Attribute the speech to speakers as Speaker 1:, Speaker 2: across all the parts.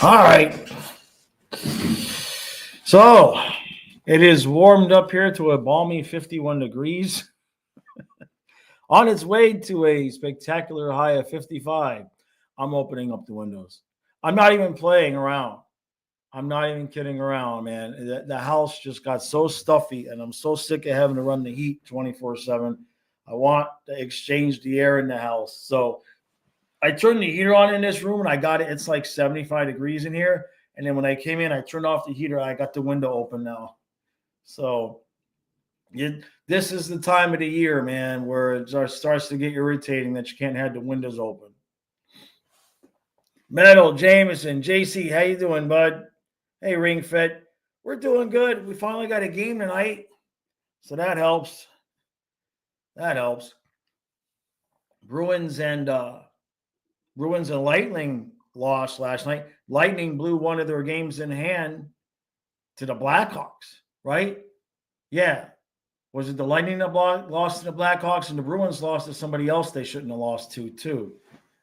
Speaker 1: All right. So it is warmed up here to a balmy 51 degrees. On its way to a spectacular high of 55. I'm opening up the windows. I'm not even playing around. I'm not even kidding around, man. The house just got so stuffy, and I'm so sick of having to run the heat 24/7. I want to exchange the air in the house. So I turned the heater on in this room, and I got it. It's like 75 degrees in here. And then when I came in, I turned off the heater. I got the window open now. So this is the time of the year, man, where it starts to get irritating that you can't have the windows open. Metal, Jameson, JC, how you doing, bud? Hey, Ring Fit. We're doing good. We finally got a game tonight, so that helps. That helps. Bruins and Lightning lost last night. Lightning blew one of their games in hand to the Blackhawks, right? Yeah. Was it the Lightning that lost to the Blackhawks, and the Bruins lost to somebody else they shouldn't have lost to, too,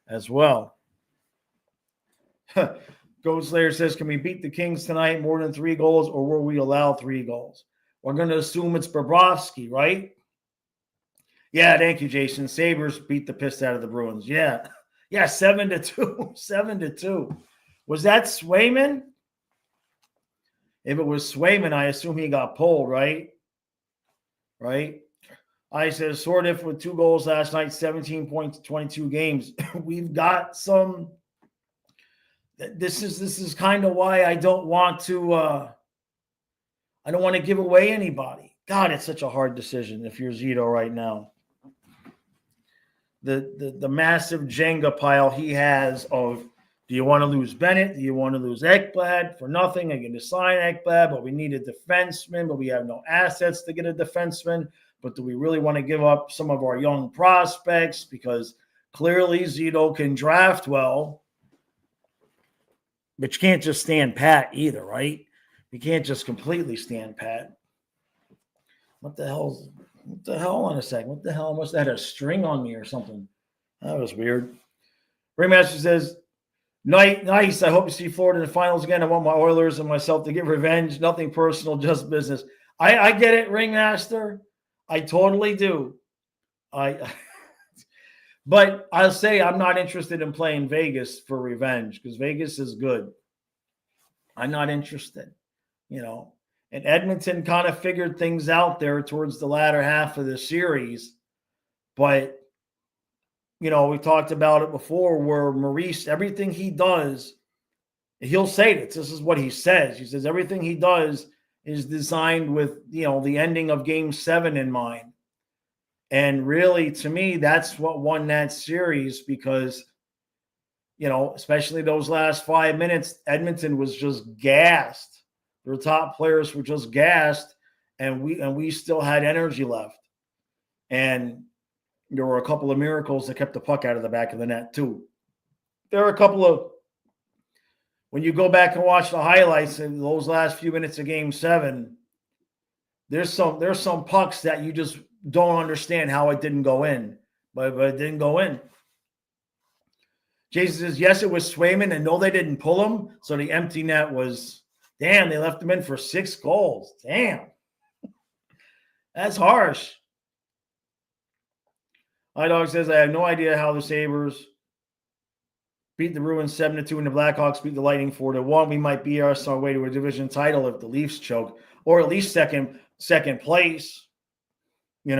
Speaker 1: as well? Goat Slayer says, can we beat the Kings tonight more than 3 goals, or will we allow 3 goals? We're going to assume it's Bobrovsky, right? Yeah, thank you, Jason. Sabres beat the piss out of the Bruins. Yeah, 7-2. 7-2. Was that Swayman? If it was Swayman, I assume he got pulled, right? Right? I said Sordiff with 2 goals last night, 17 points, 22 games. We've got some. This is kind of why I don't want to. I don't want to give away anybody. God, it's such a hard decision if you're Zito right now. The massive Jenga pile he has of, do you want to lose Bennett? Do you want to lose Ekblad for nothing? I'm going to sign Ekblad, but we need a defenseman, but we have no assets to get a defenseman. But do we really want to give up some of our young prospects? Because clearly Zito can draft well, but you can't just stand pat either, right? You can't just completely stand pat. What the hell on a second? What the hell? I must have had a string on me or something. That was weird. Ringmaster says, nice. I hope to see Florida in the finals again. I want my Oilers and myself to get revenge. Nothing personal, just business. I get it, Ringmaster. I totally do. But I'll say I'm not interested in playing Vegas for revenge because Vegas is good. I'm not interested, And Edmonton kind of figured things out there towards the latter half of the series. But, we talked about it before where Maurice, everything he does, he'll say this. This is what he says. He says everything he does is designed with, the ending of Game 7 in mind. And really, to me, that's what won that series because, especially those last 5 minutes, Edmonton was just gassed. Their top players were just gassed, and we still had energy left. And there were a couple of miracles that kept the puck out of the back of the net, too. There are a couple of – when you go back and watch the highlights in those last few minutes of Game 7, there's some pucks that you just don't understand how it didn't go in. But it didn't go in. Jason says, yes, it was Swayman, and no, they didn't pull him. So the empty net was – damn, they left him in for 6 goals. Damn. That's harsh. iDog says, I have no idea how the Sabres beat the Bruins 7-2 and the Blackhawks beat the Lightning 4-1. We might be our way to a division title if the Leafs choke, or at least second place, which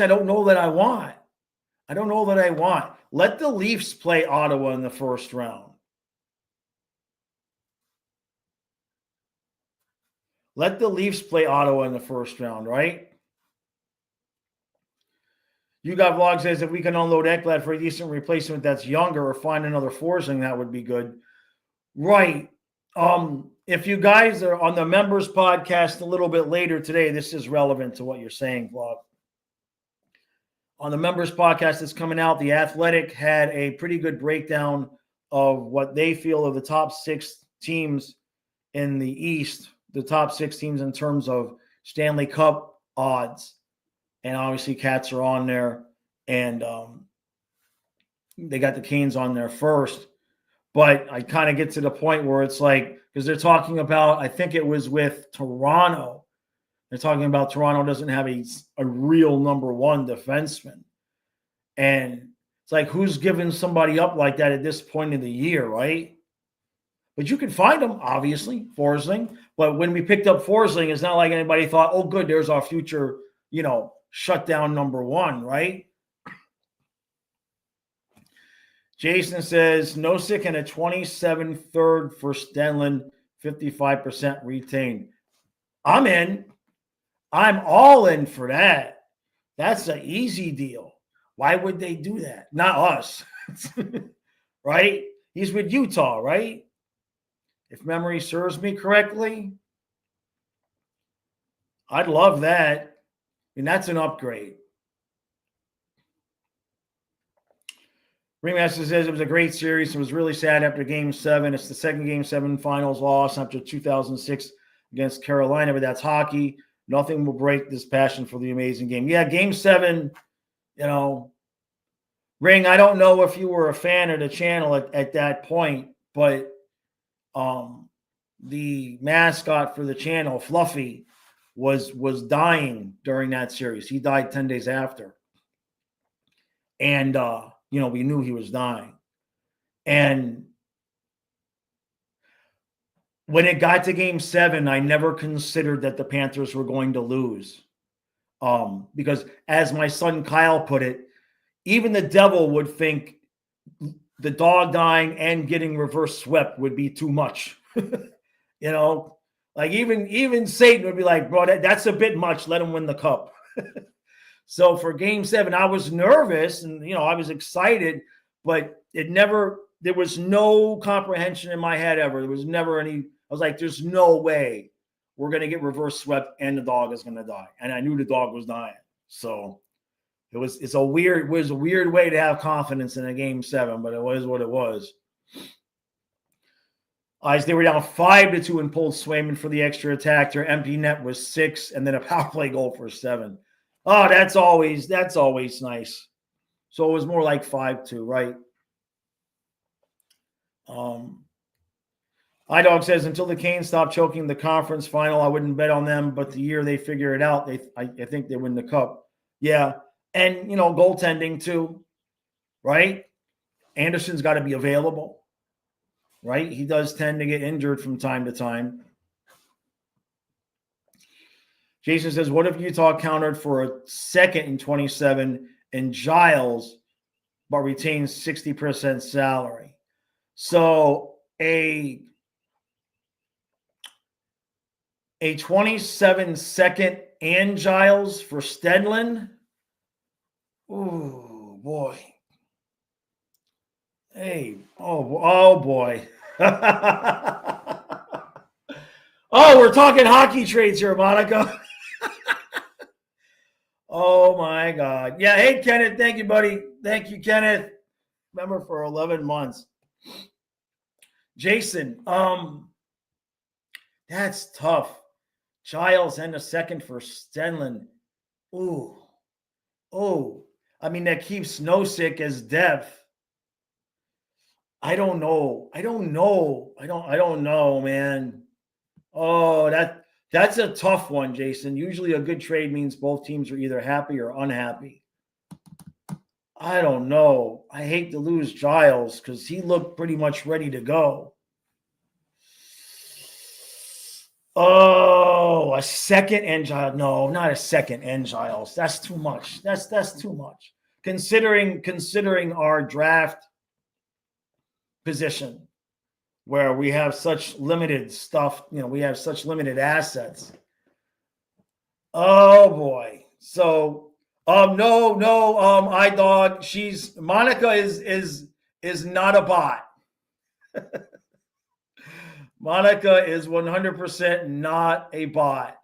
Speaker 1: I don't know that I want. Let the Leafs play Ottawa in the first round. Let the Leafs play Ottawa in the first round, right? You got Vlog says if we can unload Ekblad for a decent replacement that's younger or find another Forsling, that would be good. Right. If you guys are on the members podcast a little bit later today, this is relevant to what you're saying, Vlog. On the members podcast that's coming out, The Athletic had a pretty good breakdown of what they feel are the top 6 teams in the East, the top 6 teams in terms of Stanley Cup odds. And obviously Cats are on there, and they got the Canes on there first. But I kind of get to the point where it's like, because they're talking about, I think it was with Toronto. They're talking about Toronto doesn't have a real number one defenseman. And it's like, who's giving somebody up like that at this point in the year, right? But you can find them, obviously, Forsling. But when we picked up Forsling, it's not like anybody thought, oh, good, there's our future, shutdown number one, right? Jason says, Nosek and a 27 third for Stenlin, 55% retained. I'm in. I'm all in for that. That's an easy deal. Why would they do that? Not us, right? He's with Utah, right? If memory serves me correctly. I'd love that. And that's an upgrade. Remaster says it was a great series. It was really sad after Game 7. It's the second Game 7 finals loss after 2006 against Carolina, but that's hockey. Nothing will break this passion for the amazing game. Yeah, Game 7, Ring, I don't know if you were a fan of the channel at that point, but the mascot for the channel, Fluffy, was dying during that series. He died 10 days after. And we knew he was dying. And when it got to Game 7, I never considered that the Panthers were going to lose. Because as my son Kyle put it, even the devil would think the dog dying and getting reverse swept would be too much. Like even Satan would be like, bro, that's a bit much. Let him win the cup. So for Game 7, I was nervous and, I was excited, but there was no comprehension in my head ever. There was never any, I was like, there's no way we're going to get reverse swept and the dog is going to die. And I knew the dog was dying. So it was a weird way to have confidence in a Game 7, but it was what it was. They were down 5-2 and pulled Swayman for the extra attack. Their empty net was 6, and then a power play goal for 7. Oh, that's always nice. So it was more like 5-2, right? iDog says, until the Canes stop choking the conference final, I wouldn't bet on them. But the year they figure it out, I think they win the cup. Yeah, and goaltending too, right? Anderson's got to be available. Right? He does tend to get injured from time to time. Jason says, what if Utah countered for a second in 27 and Giles, but retains 60% salary? So a 27 second and Giles for Stenlin? Oh, boy. Hey, oh boy. Oh, we're talking hockey trades here, Monica. Oh my God. Yeah. Hey, Kenneth. Thank you, buddy. Thank you, Kenneth. Remember for 11 months. Jason, that's tough. Giles and a second for Stenlin. Oh. I mean, that keeps Nosek as depth. I don't know, man. Oh, that's a tough one, Jason. Usually a good trade means both teams are either happy or unhappy. I don't know. I hate to lose Giles because he looked pretty much ready to go. Oh, a second and Giles. No, not a second and Giles. That's too much. That's too much. Considering our draft position where we have such limited stuff, we have such limited assets. Oh boy. So no, iDog, Monica is not a bot. Monica is 100% not a bot.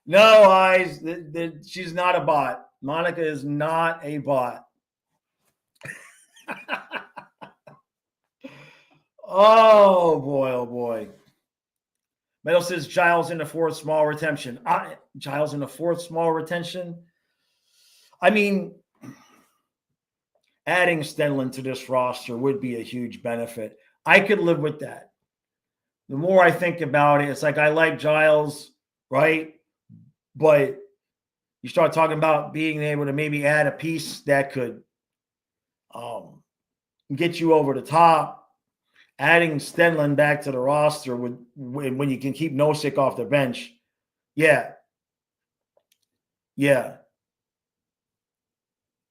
Speaker 1: No, she's not a bot. Monica is not a bot. Oh boy. Metal says Giles in the fourth small retention. Giles in the fourth small retention. I mean, adding Stenlin to this roster would be a huge benefit. I could live with that. The more I think about it, it's like I like Giles, right? But you start talking about being able to maybe add a piece that could get you over the top. Adding Stenlin back to the roster when you can keep Nosek off the bench. Yeah.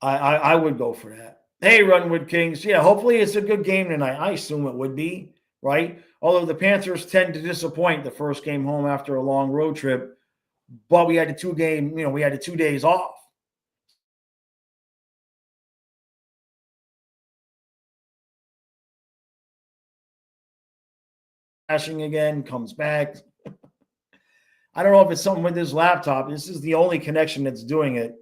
Speaker 1: I would go for that. Hey, Runwood Kings. Yeah, hopefully it's a good game tonight. I assume it would be, right? Although the Panthers tend to disappoint the first game home after a long road trip, but we had the 2 days off. Crashing again, comes back. I don't know if it's something with his laptop. This is the only connection that's doing it.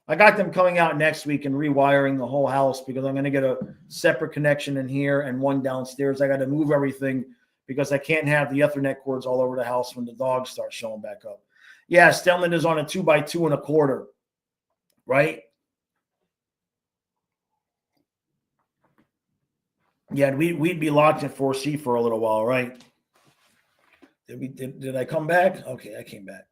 Speaker 1: I got them coming out next week and rewiring the whole house because I'm going to get a separate connection in here and one downstairs. I got to move everything because I can't have the Ethernet cords all over the house when the dogs start showing back up. Yeah, Stenlin is on a 2x2.25, right? Yeah, we'd be locked in 4C for a little while, right? Did I come back? Okay, I came back.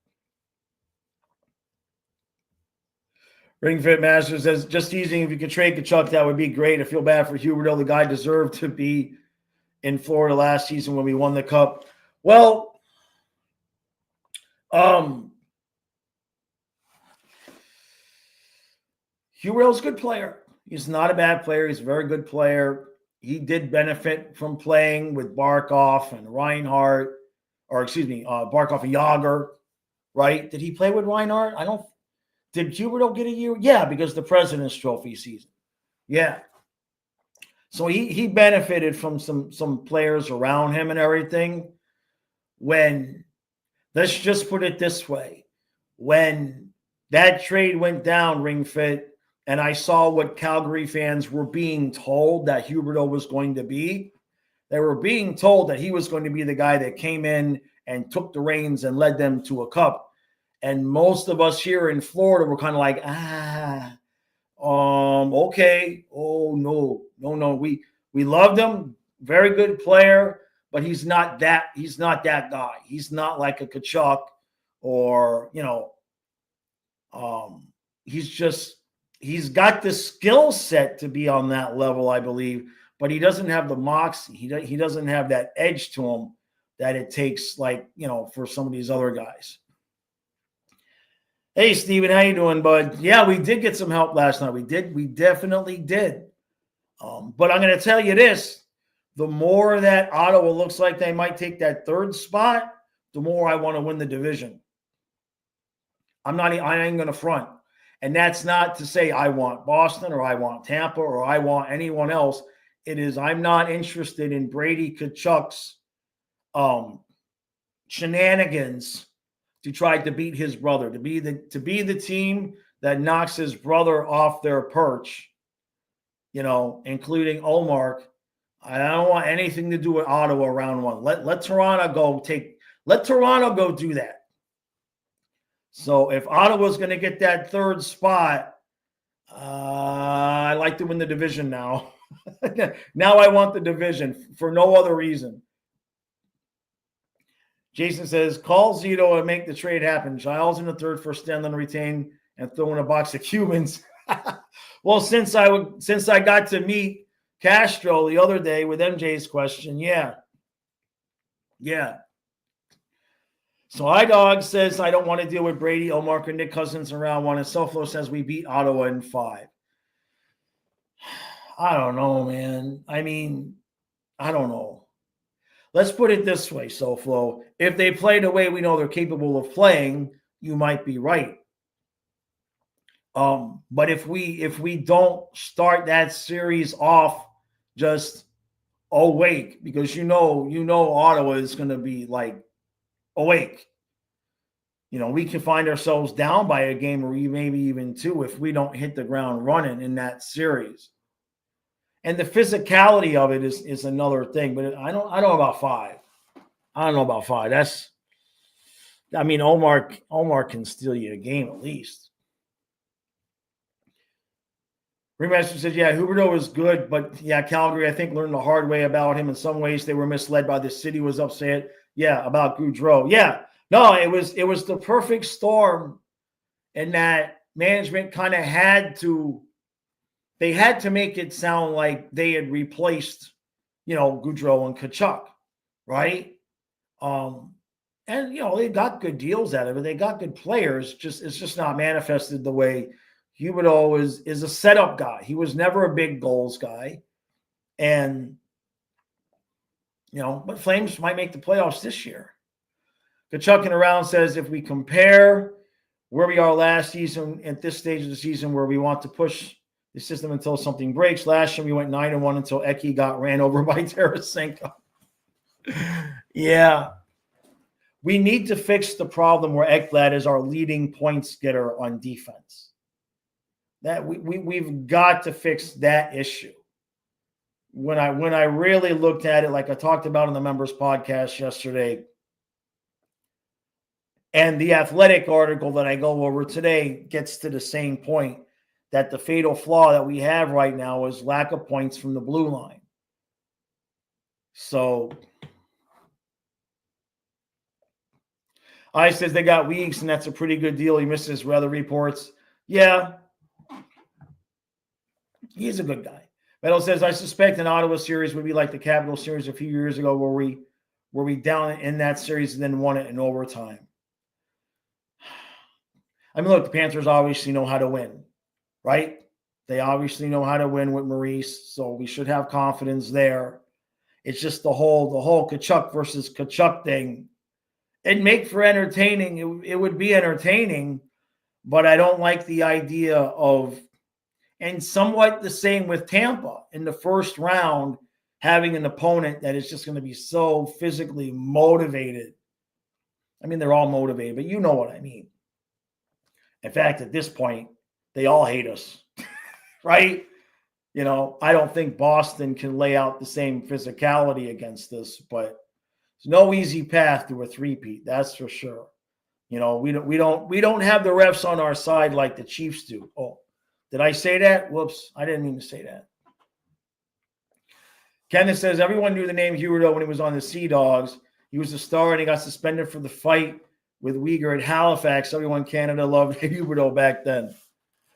Speaker 1: Ring Fit Master says, just teasing, if you could trade Kachuk, that would be great. I feel bad for Huberdeau. The guy deserved to be in Florida last season when we won the Cup. Well, Huberdeau's a good player. He's not a bad player. He's a very good player. He did benefit from playing with Barkov and Reinhardt, Barkov and Yager, right? Did he play with Reinhardt? Did Huberdeau get a year? Yeah, because the President's Trophy season. Yeah. So he benefited from some players around him and everything. Let's just put it this way, when that trade went down, Ring Fit, and I saw what Calgary fans were being told that Huberdeau was going to be, they were being told that he was going to be the guy that came in and took the reins and led them to a cup. And most of us here in Florida were kind of like, okay. Oh, no. We loved him. Very good player, but he's not that guy. He's not like a Kachuk or, he's got the skill set to be on that level, I believe, but he doesn't have the moxie. He doesn't have that edge to him that it takes, for some of these other guys. Hey, Steven, how you doing, bud? Yeah, we did get some help last night. We definitely did. But I'm going to tell you this. The more that Ottawa looks like they might take that 3rd spot, the more I want to win the division. I ain't going to front. And that's not to say I want Boston or I want Tampa or I want anyone else. It is I'm not interested in Brady Kachuk's shenanigans to try to beat his brother, to be the team that knocks his brother off their perch, including Omar. I don't want anything to do with Ottawa round 1. Let Toronto go do that. So if Ottawa's going to get that 3rd spot, I'd like to win the division now. Now I want the division for no other reason. Jason says, call Zito and make the trade happen. Giles in the 3rd for Stenlin retain and throw in a box of Cubans. Well, since I got to meet Castro the other day with MJ's question, yeah. So iDog says, I don't want to deal with Brady, Omar, and Nick Cousins in round 1. And Soflo says we beat Ottawa in 5. I don't know, man. I don't know. Let's put it this way, Soflo. If they play the way we know they're capable of playing, you might be right. But if we don't start that series off just awake, because Ottawa is going to be awake. We can find ourselves down by a game or maybe even 2 if we don't hit the ground running in that series. And the physicality of it is another thing, but I don't know about 5. I don't know about 5. Omar can steal you a game at least. Remaster says, yeah, Huberdeau is good, but yeah, Calgary, I think, learned the hard way about him. In some ways, they were misled by the city was upset. Yeah, about Goudreau. Yeah. No, it was the perfect storm in that management kind of had to make it sound like they had replaced, Goudreau and Kachuk, right? And they got good deals out of it. They got good players. It's just not manifested the way Huberdeau is a setup guy. He was never a big goals guy. And but Flames might make the playoffs this year. Kachucking around says if we compare where we are last season at this stage of the season where we want to push the system until something breaks. Last year we went 9-1 until Eki got ran over by Tarasenko. Yeah. We need to fix the problem where Ekblad is our leading points getter on defense. That we've got to fix that issue. When I really looked at it, like I talked about in the members podcast yesterday, and the Athletic article that I go over today gets to the same point, that the fatal flaw that we have right now is lack of points from the blue line. So I says they got Weeks, and that's a pretty good deal. He misses weather reports. Yeah. He's a good guy. Metal says, I suspect an Ottawa series would be like the Capital series a few years ago where we down in that series and then won it in overtime. I mean, look, the Panthers obviously know how to win, right? They obviously know how to win with Maurice, so we should have confidence there. It's just the whole Kachuk versus Kachuk thing. It'd make for entertaining. It would be entertaining, but I don't like the idea of, and somewhat the same with Tampa in the first round, having an opponent that is just going to be so physically motivated. I mean, they're all motivated, but you know what I mean. In fact, at this point, they all hate us, right? I don't think Boston can lay out the same physicality against us, but there's no easy path to a three-peat, that's for sure. We don't have the refs on our side like the Chiefs do. Oh, did I say that? Whoops, I didn't mean to say that. Kenneth says everyone knew the name Huberdeau when he was on the Sea Dogs. He was a star and he got suspended for the fight with Uyghur at Halifax. Everyone in Canada loved Huberdeau back then.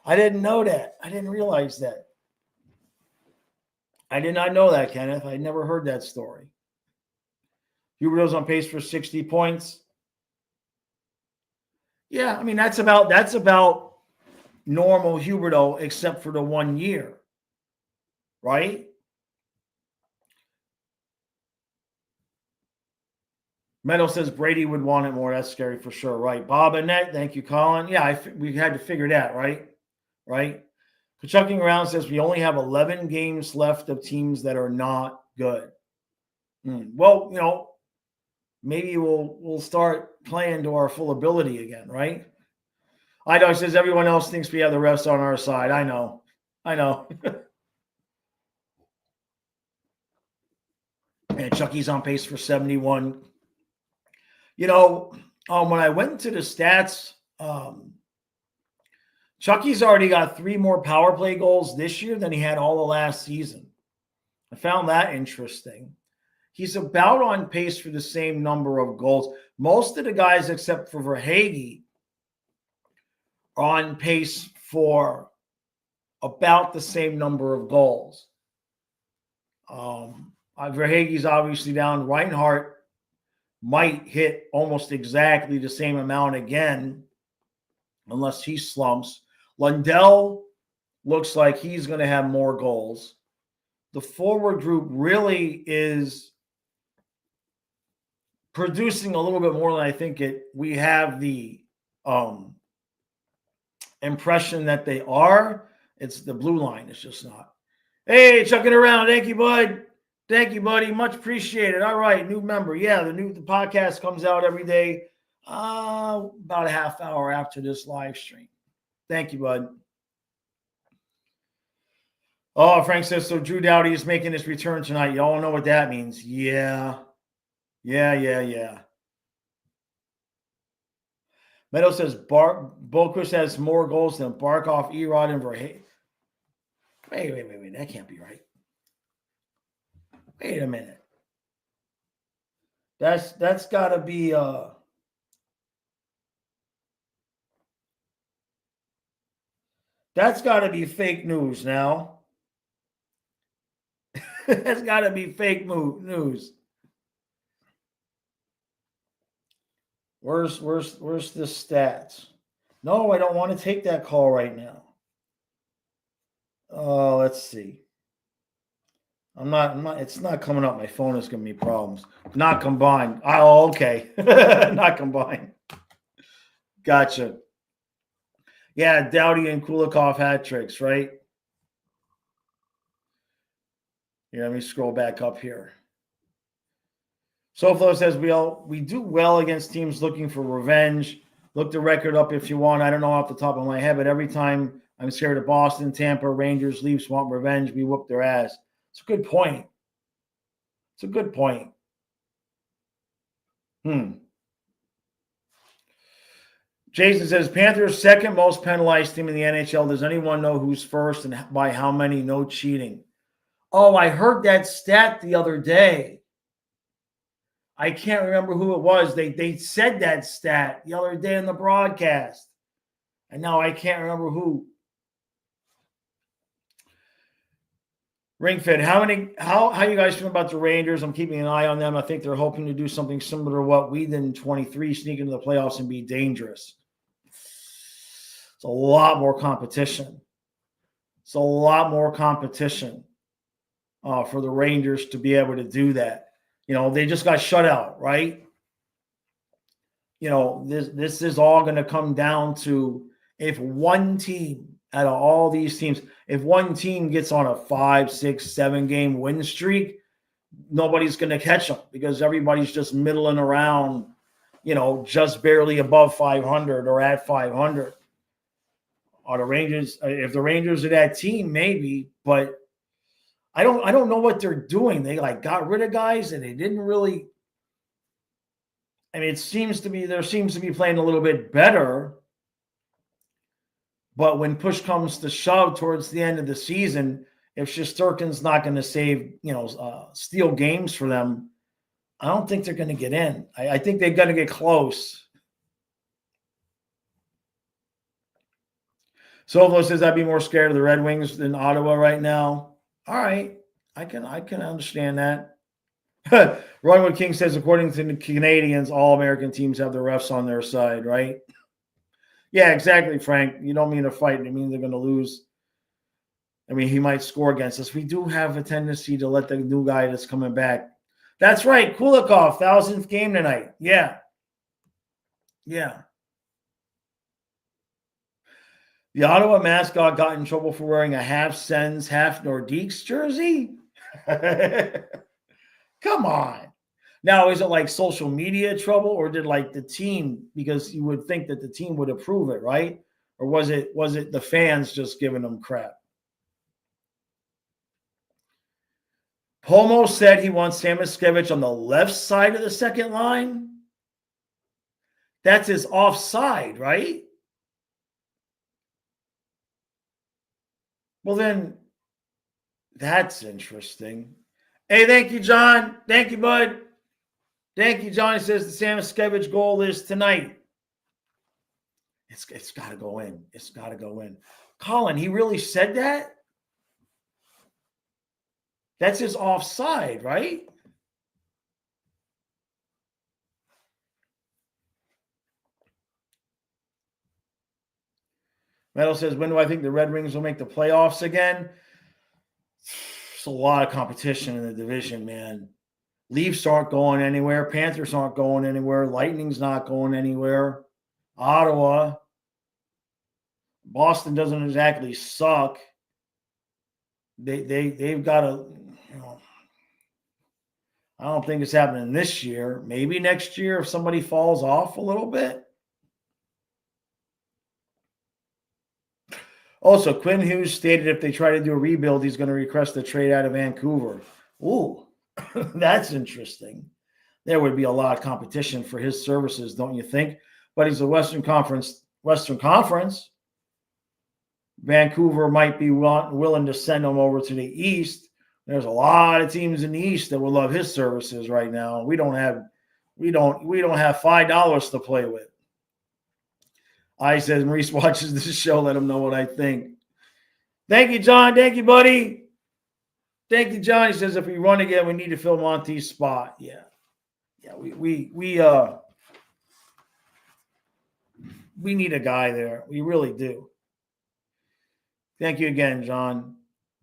Speaker 1: I didn't know that. I didn't realize that. I did not know that, Kenneth. I never heard that story. Huberdeau's on pace for 60 points. Yeah, I mean, that's about normal Huberdeau except for the 1 year, right? Meadow says Brady would want it more. That's scary for sure, right? Bob Annette, thank you, Colin. Yeah, we had to figure that, right? Right? Kachucking around says we only have 11 games left of teams that are not good. Well, maybe we'll start playing to our full ability again, right? iDog says everyone else thinks we have the refs on our side. I know. And Chucky's on pace for 71. When I went into the stats, Chucky's already got 3 more power play goals this year than he had all the last season. I found that interesting. He's about on pace for the same number of goals. Most of the guys, except for Verhaeghe, are on pace for about the same number of goals. Verhaeghe's obviously down. Reinhart might hit almost exactly the same amount again, unless he slumps. Lundell looks like he's going to have more goals. The forward group really is producing a little bit more than I think we have the impression that they are. It's the blue line. It's just not. Hey, chucking around. Thank you, bud. Thank you, buddy. Much appreciated. All right, new member. Yeah, the podcast comes out every day, about a half hour after this live stream. Thank you, bud. Oh, Frank says, so Drew Doughty is making his return tonight. Y'all know what that means. Yeah. Meadow says Boquist has more goals than Barkov, Erod, and Verhaeghe. Wait. That can't be right. Wait a minute. That's got to be that's got to be fake news now. That's got to be fake news. Where's the stats? No, I don't want to take that call right now. Oh, let's see. I'm not. It's not coming up. My phone is giving me problems. Not combined. Oh, okay. Not combined. Gotcha. Yeah, Dowdy and Kulikov hat tricks, right? Here, let me scroll back up here. SoFlo says we do well against teams looking for revenge. Look the record up if you want. I don't know off the top of my head, but every time I'm scared of Boston, Tampa, Rangers, Leafs want revenge, we whoop their ass. It's a good point. It's a good point. Jason says, Panthers second most penalized team in the NHL. Does anyone know who's first and by how many? No cheating. Oh, I heard that stat the other day. I can't remember who it was. They said that stat the other day in the broadcast. And now I can't remember who. Ringfit, how you guys feel about the Rangers? I'm keeping an eye on them. I think they're hoping to do something similar to what we did in 23, sneak into the playoffs and be dangerous. It's a lot more competition. It's a lot more competition for the Rangers to be able to do that. You know, they just got shut out, right? You know, this is all going to come down to if one team out of all these teams, if one team gets on a 5, 6, 7 game win streak, nobody's going to catch them because everybody's just middling around, you know, just barely above 500 or at 500. Are the Rangers? If the Rangers are that team, maybe, but I don't know what they're doing. They got rid of guys and they didn't really. I mean, there seems to be playing a little bit better, but when push comes to shove towards the end of the season, if Shesterkin's not going to steal games for them, I don't think they're going to get in. I think they've got to get close. Solo says I'd be more scared of the Red Wings than Ottawa right now. All right, I can understand that. Ronwood King says, according to the Canadians, all American teams have the refs on their side, right? Yeah, exactly, Frank. You don't mean to fight. You mean they're going to lose. I mean, he might score against us. We do have a tendency to let the new guy that's coming back. That's right, Kulikov, 1,000th game tonight. Yeah. The Ottawa mascot got in trouble for wearing a half Sens, half Nordiques jersey? Come on. Now, is it like social media trouble or did the team, because you would think that the team would approve it, right? Or was it the fans just giving them crap? Pomo said he wants Samoskevich on the left side of the second line. That's his offside, right? Well, then that's interesting. Hey, thank you, John. Thank you, bud. Thank you, John. He says the Samoskevich goal is tonight. It's got to go in. It's got to go in. Colin, he really said that? That's his offside, right? Metal says, when do I think the Red Wings will make the playoffs again? It's a lot of competition in the division, man. Leafs aren't going anywhere. Panthers aren't going anywhere. Lightning's not going anywhere. Ottawa. Boston doesn't exactly suck. They've got a, I don't think it's happening this year. Maybe next year if somebody falls off a little bit. Also, Quinn Hughes stated if they try to do a rebuild, he's going to request a trade out of Vancouver. Ooh, that's interesting. There would be a lot of competition for his services, don't you think? But he's a Western Conference. Vancouver might be willing to send him over to the East. There's a lot of teams in the East that would love his services right now. We don't have $5 to play with. I says Maurice watches this show. Let him know what I think. Thank you, John. Thank you, buddy. Thank you, John. He says if we run again, we need to fill Monty's spot. Yeah. We need a guy there. We really do. Thank you again, John.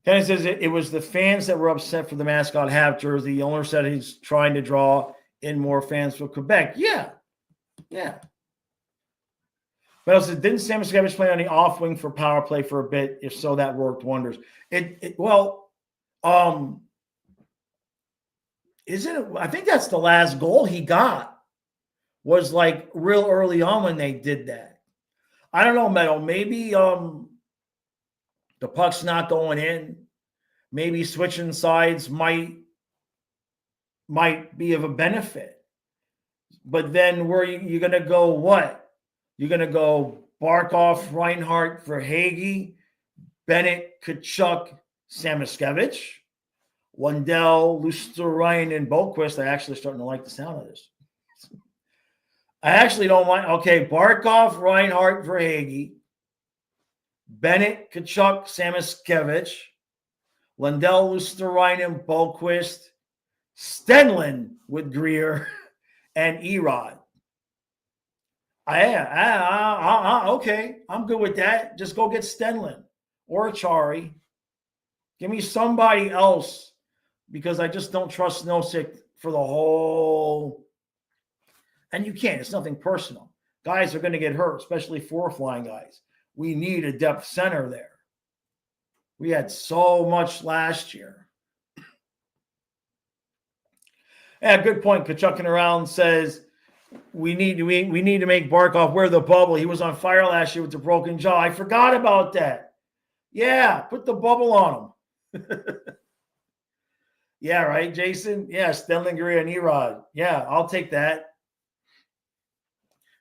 Speaker 1: Kenny says it was the fans that were upset for the mascot half jersey. The owner said he's trying to draw in more fans for Quebec. Yeah. But also, didn't Samoskevich play on the off wing for power play for a bit? If so, that worked wonders. Isn't it? I think that's the last goal he got was like real early on when they did that. I don't know, Meadow. Maybe the puck's not going in. Maybe switching sides might be of a benefit. But then where you're going to go what? You're going to go Barkov, Reinhart for Hagee, Bennett, Kachuk, Samoskevich, Lundell, Luster-Ryan, and Boquist. I actually starting to like the sound of this. I actually don't mind. Okay, Barkov, Reinhart for Hagee, Bennett, Kachuk, Samoskevich, Lundell, Luster-Ryan, and Boquist, Stenlin with Greer, and Erod. Okay, I'm good with that. Just go get Stenlin or Achari. Give me somebody else because I just don't trust Nosek for the whole. And you can't. It's nothing personal. Guys are going to get hurt, especially fourth line guys. We need a depth center there. We had so much last year. Yeah, good point. Kachucking around says we need to make Barkov wear the bubble. He was on fire last year with the broken jaw. I forgot about that. Yeah, put the bubble on him. Yeah, right, Jason? Yeah, Stenlin, Greer, and Erod. Yeah, I'll take that.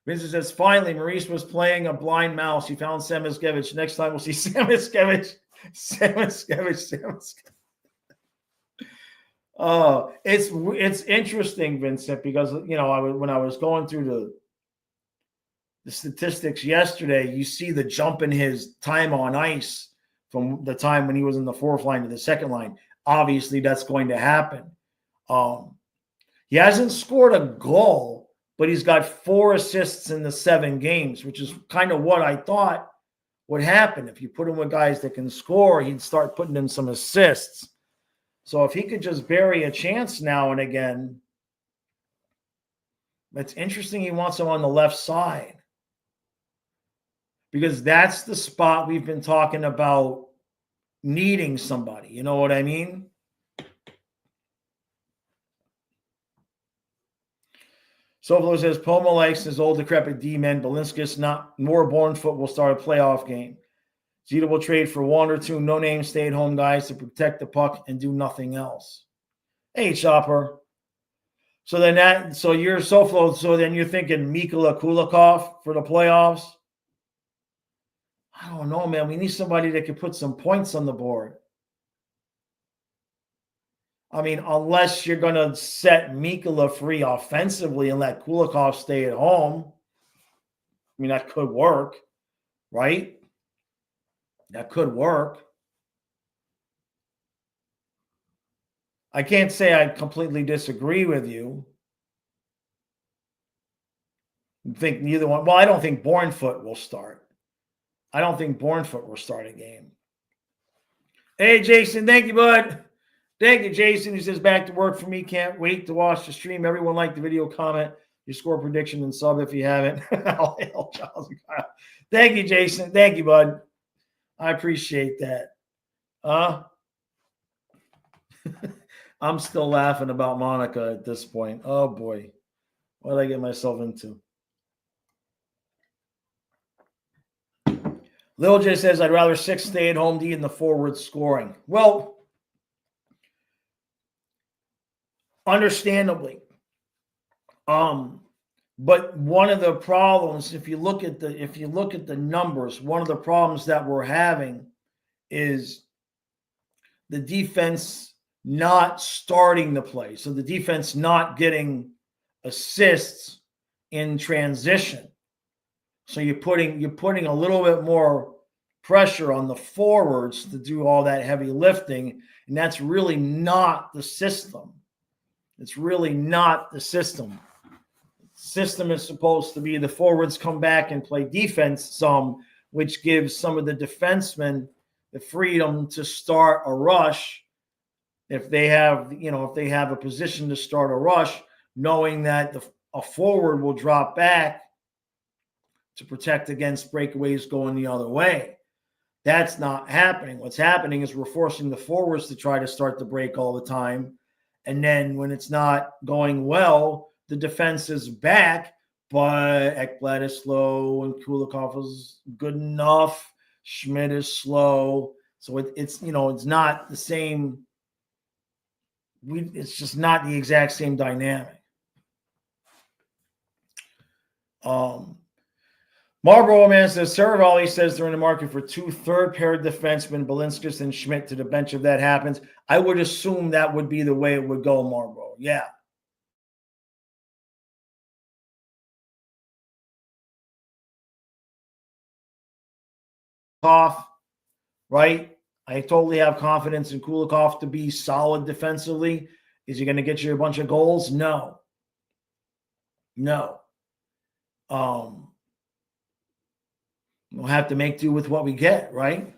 Speaker 1: Vincent says, finally, Maurice was playing a blind mouse. He found Samoskevich. Next time we'll see Samoskevich. Oh, it's interesting, Vincent, because when I was going through the statistics yesterday, you see the jump in his time on ice from the time when he was in the fourth line to the second line. Obviously, that's going to happen. He hasn't scored a goal, but he's got 4 assists in the 7 games, which is kind of what I thought would happen. If you put him with guys that can score, he'd start putting in some assists. So if he could just bury a chance now and again, it's interesting he wants him on the left side because that's the spot we've been talking about needing somebody. You know what I mean? Soflo says, Pomo likes his old decrepit D-men. Balinskis, not more Bornfoot will start a playoff game. Zito will trade for 1 or 2 no-name stay-at-home guys to protect the puck and do nothing else. Hey, Chopper. So then you're Soflo. So then you're thinking Mikula Kulikov for the playoffs? I don't know, man. We need somebody that can put some points on the board. I mean, unless you're going to set Mikula free offensively and let Kulikov stay at home. I mean, that could work, right? That could work. I can't say I completely disagree with you. I think neither one. Well, I don't think Bornfoot will start. I don't think Bornfoot will start a game. Hey, Jason. Thank you, bud. Thank you, Jason. He says, back to work for me. Can't wait to watch the stream. Everyone like the video, comment your score prediction and sub if you haven't. Thank you, Jason. Thank you, bud. I appreciate that. I'm still laughing about Monica at this point. Oh, boy. What did I get myself into? Lil J says, I'd rather 6 stay-at-home D in the forward scoring. Well, understandably. But one of the problems, if you look at the numbers, one of the problems that we're having is the defense not starting the play. So the defense not getting assists in transition. So you're putting a little bit more pressure on the forwards to do all that heavy lifting, and that's really not the system. It's really not the system. System is supposed to be the forwards come back and play defense some, which gives some of the defensemen the freedom to start a rush if they have a position to start a rush, knowing that a forward will drop back to protect against breakaways going the other way. That's not happening. What's happening is we're forcing the forwards to try to start the break all the time. And then when it's not going well, the defense is back, but Ekblad is slow and Kulikov is good enough. Schmidt is slow. So it's not the same. It's just not the exact same dynamic. Marlboro Man says, Saravalli says they're in the market for 2 third-pair defensemen, Balinskis and Schmidt, to the bench if that happens. I would assume that would be the way it would go, Marlboro. Yeah. Right? I totally have confidence in Kulikov to be solid defensively. Is he going to get you a bunch of goals? No. We'll have to make do with what we get, right?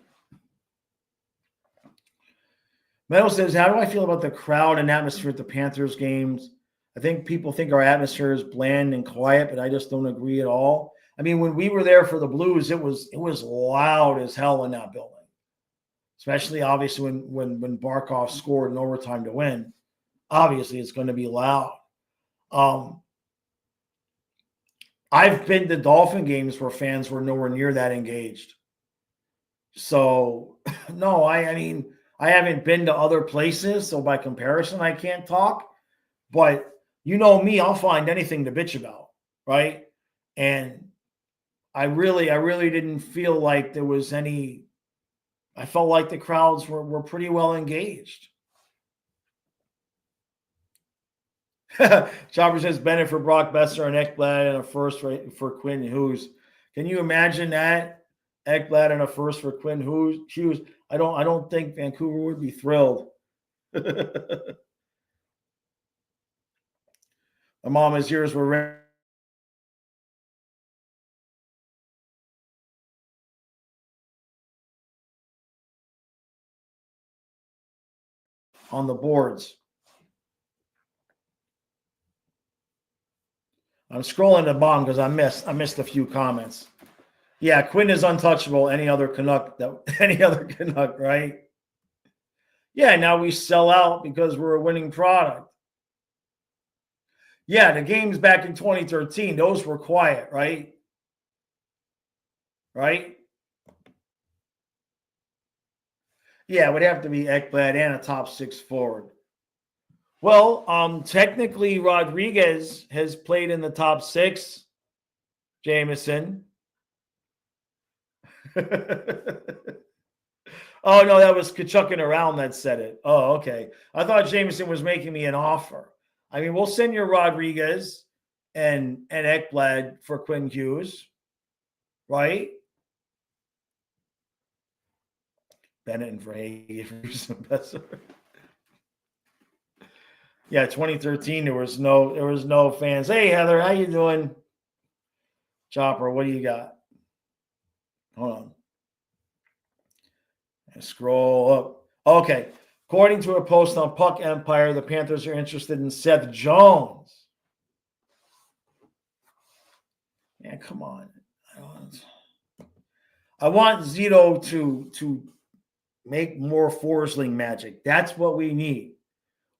Speaker 1: Meadow says, how do I feel about the crowd and atmosphere at the Panthers games? I think people think our atmosphere is bland and quiet, but I just don't agree at all. I mean, when we were there for the Blues, it was loud as hell in that building. Especially, obviously, when Barkov scored in overtime to win. Obviously, it's going to be loud. I've been to Dolphin games where fans were nowhere near that engaged. So, no, I mean, I haven't been to other places, so by comparison, I can't talk. But you know me, I'll find anything to bitch about, right? And I really didn't feel like there was any. I felt like the crowds were pretty well engaged. Chopper says Bennett for Brock Besser and Ekblad and a first for Quinn Hughes. Can you imagine that? Ekblad and a first for Quinn Hughes. I don't think Vancouver would be thrilled. My mama's ears were on the boards. I'm scrolling the bottom because I missed a few comments. Yeah, Quinn is untouchable. Any other Canuck, right? Yeah, now we sell out because we're a winning product. Yeah, the games back in 2013, those were quiet, right? Right? Yeah, it would have to be Ekblad and a top 6 forward. Well, technically Rodriguez has played in the top 6. Jameson. Oh, no, that was Kachucking around that said it. Oh, okay. I thought Jameson was making me an offer. I mean, we'll send you Rodriguez and Ekblad for Quinn Hughes, right? Bennett and Verhage for some Besser. Yeah, 2013, there was no fans. Hey, Heather, how you doing? Chopper, what do you got? Hold on. And scroll up. Okay. According to a post on Puck Empire, the Panthers are interested in Seth Jones. Man, come on. I want Zito to make more Forsling magic. That's what we need.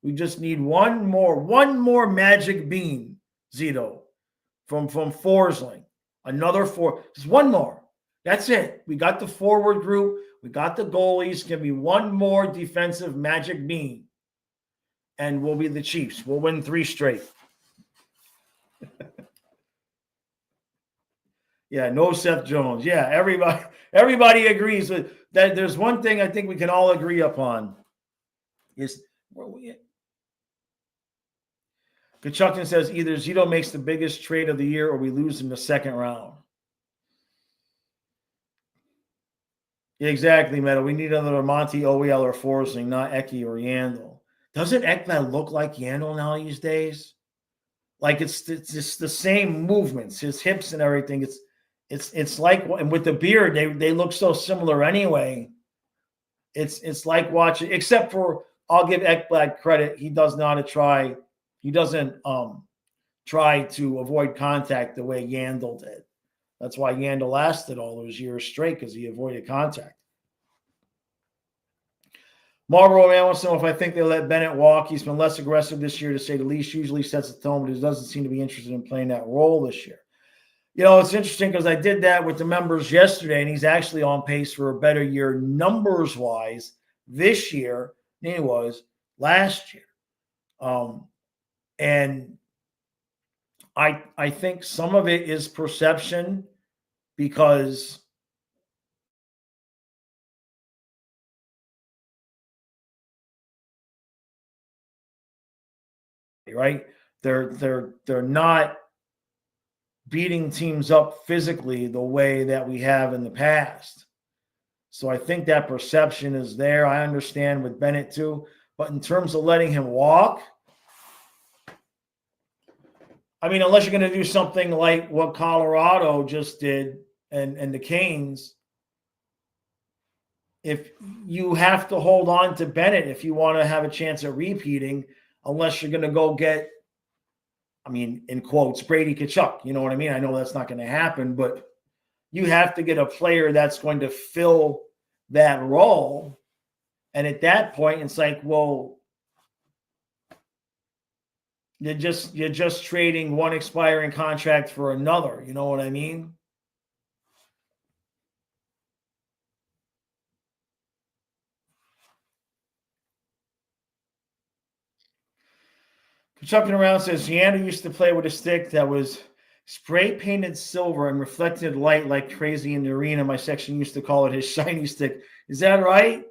Speaker 1: We just need one more magic bean, Zito, from Forsling. Another just one more. That's it. We got the forward group. We got the goalies. Give me one more defensive magic bean, and we'll be the Chiefs. We'll win 3 straight. Yeah, no Seth Jones. Yeah, everybody agrees with that. There's one thing I think we can all agree upon is Kachuckin says either Zito makes the biggest trade of the year or we lose in the second round. Yeah, exactly, Meadow. We need another Monty, OEL, or Forsling, not Eki or Yandel. Doesn't Ekblad look like Yandel now these days? Like it's just the same movements, his hips and everything. It's like, and with the beard, they look so similar anyway. It's like watching, except for I'll give Ekblad credit. He does not try. He doesn't try to avoid contact the way Yandel did. That's why Yandel lasted all those years straight, because he avoided contact. Marlboro Man wants to know if I think they'll let Bennett walk. He's been less aggressive this year, to say the least. Usually sets the tone, but he doesn't seem to be interested in playing that role this year. You know, it's interesting because I did that with the members yesterday, and he's actually on pace for a better year numbers-wise this year than he was last year. And I think some of it is perception, because right, they're not beating teams up physically the way that we have in the past. So I think that perception is there. I understand with Bennett too, but in terms of letting him walk, I mean, unless you're going to do something like what Colorado just did and the Canes, if you have to hold on to Bennett if you want to have a chance at repeating, unless you're going to go get, I mean, in quotes, Brady Tkachuk. You know what I mean? I know that's not going to happen, but you have to get a player that's going to fill that role. And at that point, it's like, well, you're just trading one expiring contract for another. You know what I mean? Chucking around says Gianna used to play with a stick that was spray painted silver and reflected light like crazy in the arena. My section used to call it his shiny stick. Is that right?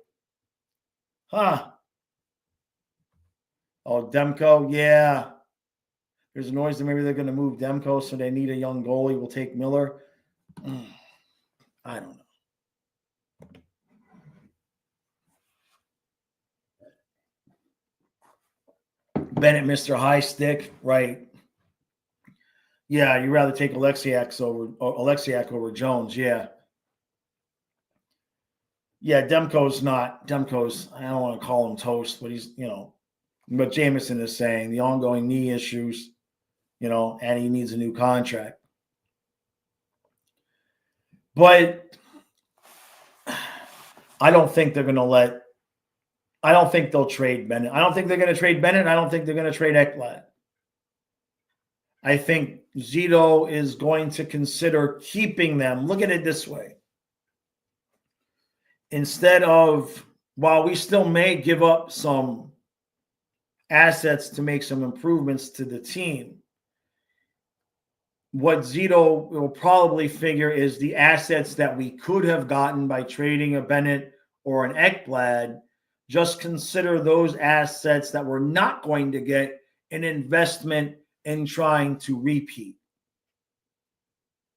Speaker 1: Huh. Oh, Demko. Yeah. There's a noise that maybe they're going to move Demko, so they need a young goalie. We'll take Miller. I don't know. Bennett, Mr. High Stick, right? Yeah, you'd rather take Alexiak over Jones. Yeah. Yeah, Demko's, I don't want to call him toast, but he's, but Jameson is saying the ongoing knee issues, and he needs a new contract. But I don't think they're going to I don't think they'll trade Bennett. I don't think they're going to trade Bennett. I don't think they're going to trade Ekblad. I think Zito is going to consider keeping them. Look at it this way. Instead of, while we still may give up some assets to make some improvements to the team, what Zito will probably figure is the assets that we could have gotten by trading a Bennett or an Ekblad. Just consider those assets that we're not going to get an investment in trying to repeat.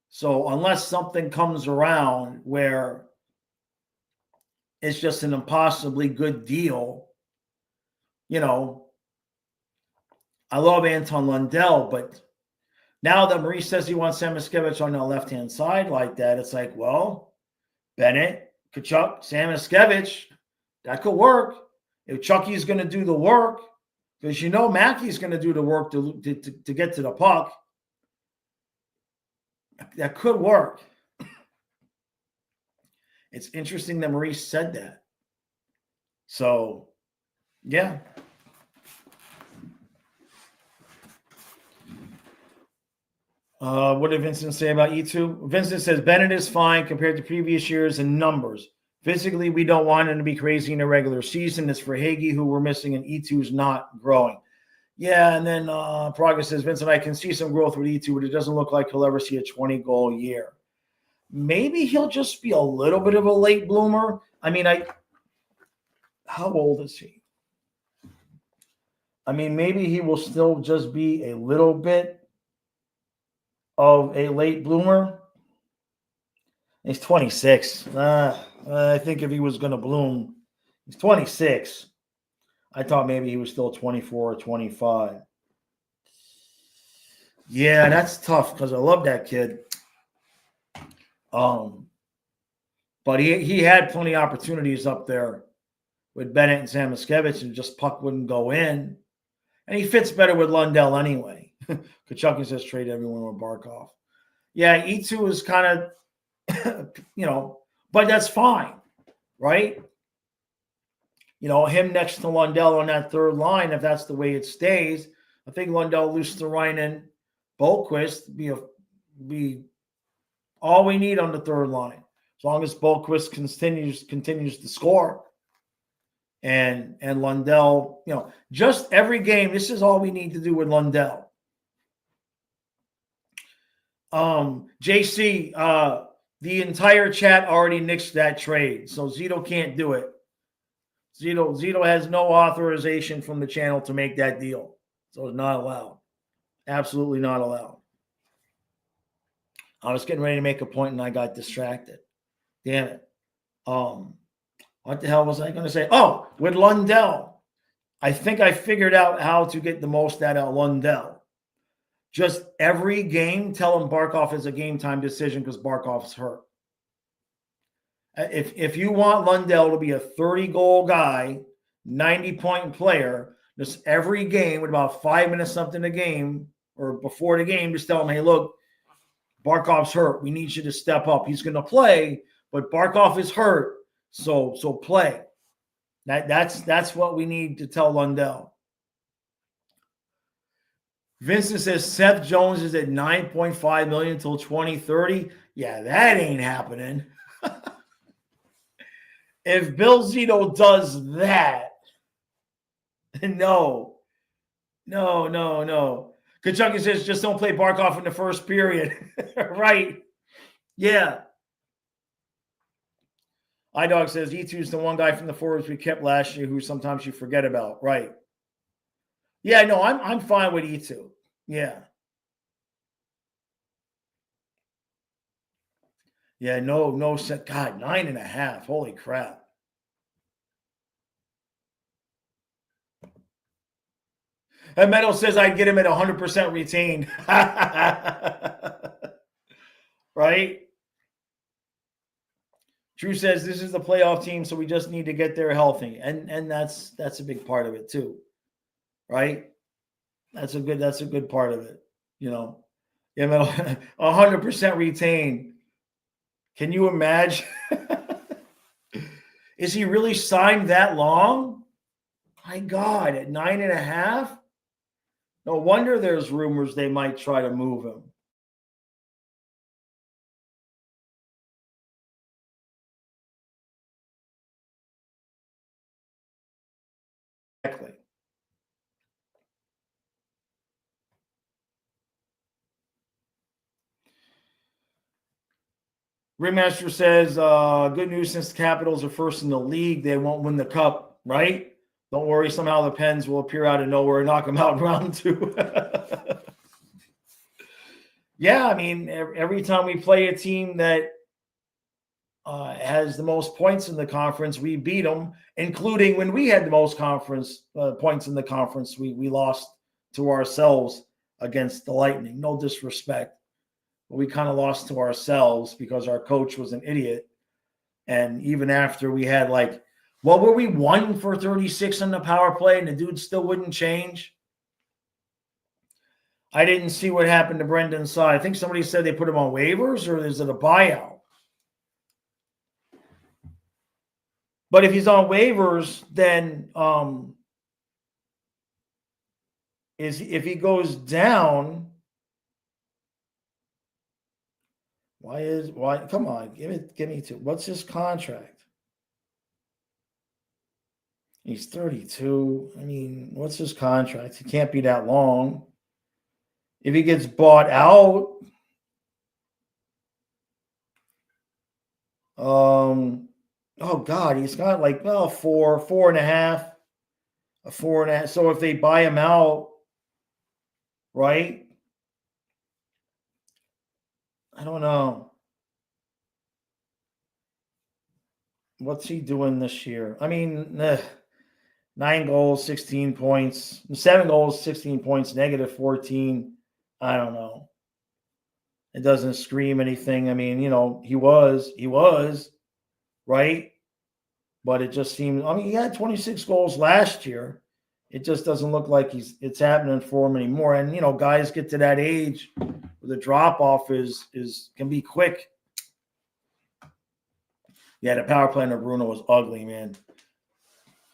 Speaker 1: So unless something comes around where it's just an impossibly good deal, I love Anton Lundell, but now that Maurice says he wants Samoskevich on the left-hand side like that, it's like, well, Bennett, Tkachuk, Samoskevich, that could work. If Chucky's going to do the work, because Mackey's going to do the work to get to the puck, that could work. It's interesting that Maurice said that. So, yeah. What did Vincent say about E2? Vincent says Bennett is fine compared to previous years in numbers. Physically, we don't want him to be crazy in the regular season. It's for Hagee, who we're missing, and E2's not growing. Yeah, and then Progress says, Vincent, I can see some growth with E2, but it doesn't look like he'll ever see a 20-goal year. maybe he'll just be a little bit of a late bloomer. I mean, how old is he? I mean, maybe he will still just be a little bit of a late bloomer. He's 26. I think if he was going to bloom, he's 26. I thought maybe he was still 24 or 25. Yeah, that's tough because I love that kid. But he had plenty of opportunities up there with Bennett and Samoskevich, and just puck wouldn't go in. And he fits better with Lundell anyway. Kachunky says trade everyone with Barkov. Yeah, E2 is kind of, but that's fine, right? Him next to Lundell on that third line, if that's the way it stays, I think Lundell, Luostarinen, Bohlquist be all we need on the third line. As long as Bohlquist continues to score. And Lundell, just every game, this is all we need to do with Lundell. JC, the entire chat already nixed that trade, so Zito can't do it. Zito has no authorization from the channel to make that deal, so it's not allowed. Absolutely not allowed. I was getting ready to make a point and I got distracted. Damn it. What the hell was I going to say? Oh, with Lundell, I think I figured out how to get the most out of Lundell. Just every game, tell him Barkov is a game time decision because Barkov's hurt. If you want Lundell to be a 30-goal guy, 90-point player, just every game with about 5 minutes something a game or before the game, just tell him, hey, look, Barkov's hurt. We need you to step up. He's going to play, but Barkov is hurt, so play. That's what we need to tell Lundell. Vincent says Seth Jones is at $9.5 million until 2030. Yeah, that ain't happening. If Bill Zito does that, no. Kachunky says just don't play Barkov in the first period. Right. Yeah. iDog says E2 is the one guy from the forwards we kept last year who sometimes you forget about. Right. Yeah, no, I'm fine with E2. Yeah. Yeah, no, God, 9.5. Holy crap. And Meadow says I'd get him at 100% retained. Right? Drew says this is the playoff team, so we just need to get there healthy. And that's a big part of it too. Right? That's a good part of it. Yeah, 100% retained. Can you imagine? Is he really signed that long? My God, at 9.5? No wonder there's rumors they might try to move him. Exactly. Ringmaster says, good news since the Capitals are first in the league, they won't win the cup, right? Don't worry, somehow the Pens will appear out of nowhere and knock them out in round 2. Yeah, I mean, every time we play a team that has the most points in the conference, we beat them, including when we had the most conference points in the conference, we lost to ourselves against the Lightning. No disrespect. But we kind of lost to ourselves because our coach was an idiot. And even after we had what were we, 1 for 36 on the power play and the dude still wouldn't change? I didn't see what happened to Brendan Saad. I think somebody said they put him on waivers, or is it a buyout? But if he's on waivers, then if he goes down, why? Come on, give me two. What's his contract? He's 32. I mean, what's his contract? He can't be that long. If he gets bought out, Oh God, he's got like 4.5, a 4.5. So if they buy him out, right? I don't know. What's he doing this year? I mean, 9 goals, 16 points, 7 goals, 16 points, -14. I don't know. It doesn't scream anything. I mean, he was, right? But it just seems, I mean, he had 26 goals last year. It just doesn't look like it's happening for him anymore. And, guys get to that age where the drop off can be quick. Yeah, the power play under Bruno was ugly, man.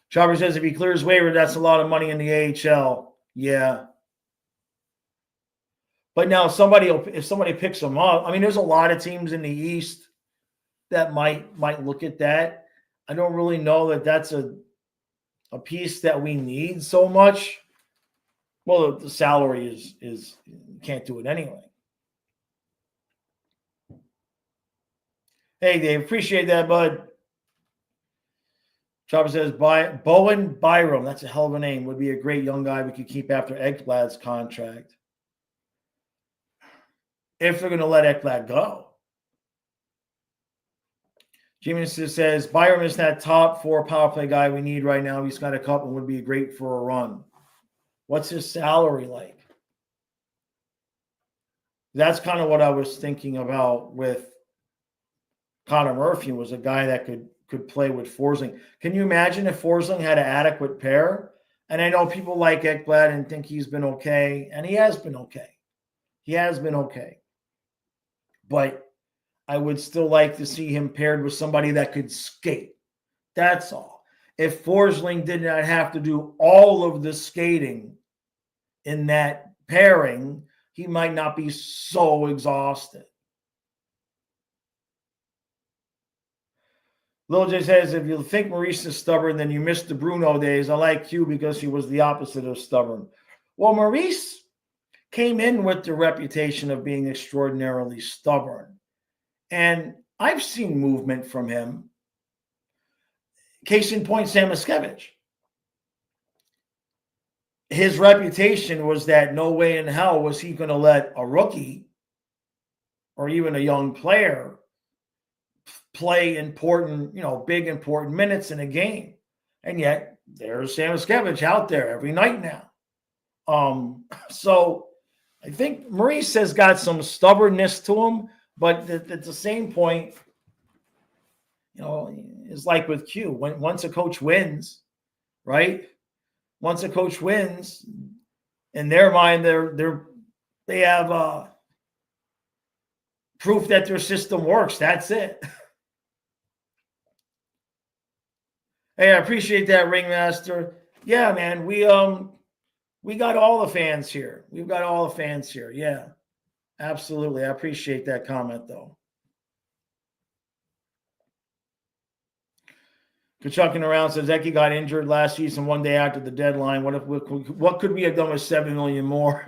Speaker 1: Chopper says if he clears waiver, that's a lot of money in the AHL. Yeah. But now if somebody picks him up, I mean, there's a lot of teams in the East that might look at that. I don't really know that that's a piece that we need so much. Well, the salary is you can't do it anyway. Hey, Dave, appreciate that, bud. Chopper says, Bowen Byram, that's a hell of a name, would be a great young guy we could keep after Ekblad's contract. If they're going to let Ekblad go. Jimmy says, Byram is that top 4 power play guy we need right now. He's got a couple and would be great for a run. What's his salary like? That's kind of what I was thinking about with Connor Murphy, was a guy that could play with Forsling. Can you imagine if Forsling had an adequate pair? And I know people like Ekblad and think he's been okay, and he has been okay. He has been okay. But I would still like to see him paired with somebody that could skate. That's all. If Forsling did not have to do all of the skating in that pairing, he might not be so exhausted. Lil J says, if you think Maurice is stubborn, then you missed the Bruno days. I like Q because he was the opposite of stubborn. Well, Maurice came in with the reputation of being extraordinarily stubborn. And I've seen movement from him. Case in point, Sam Miskevich. His reputation was that no way in hell was he going to let a rookie or even a young player play important, big important minutes in a game. And yet there's Sam Miskevich out there every night now. So I think Maurice has got some stubbornness to him, but at the same point, it's like with Q. Once a coach wins, right? Once a coach wins, in their mind, they have proof that their system works. That's it. Hey, I appreciate that, Ringmaster. Yeah, man, we got all the fans here. We've got all the fans here. Yeah, absolutely. I appreciate that comment, though. Kachucking around says Eki got injured last season one day after the deadline. What could we have done with $7 million more?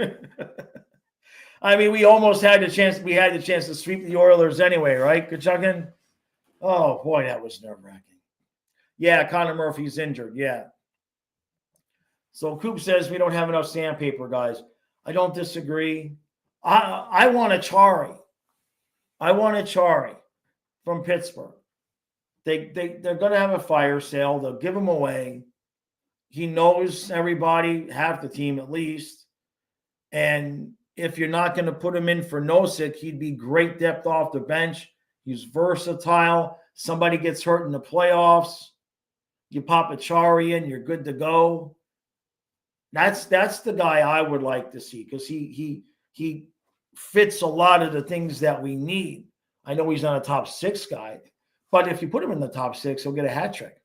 Speaker 1: I mean, we almost had the chance. We had the chance to sweep the Oilers anyway, right, Kachucking? Oh boy, that was nerve-wracking. Yeah, Connor Murphy's injured. Yeah. So Coop says we don't have enough sandpaper, guys. I don't disagree. I want a Chari. I want a Chari from Pittsburgh. They're going to have a fire sale. They'll give him away. He knows everybody, half the team at least. And if you're not going to put him in for Nosek, he'd be great depth off the bench. He's versatile. Somebody gets hurt in the playoffs, you pop a Chari in, you're good to go. That's the guy I would like to see, because he fits a lot of the things that we need. I know he's not a top 6 guy, but if you put him in the top 6, he'll get a hat trick.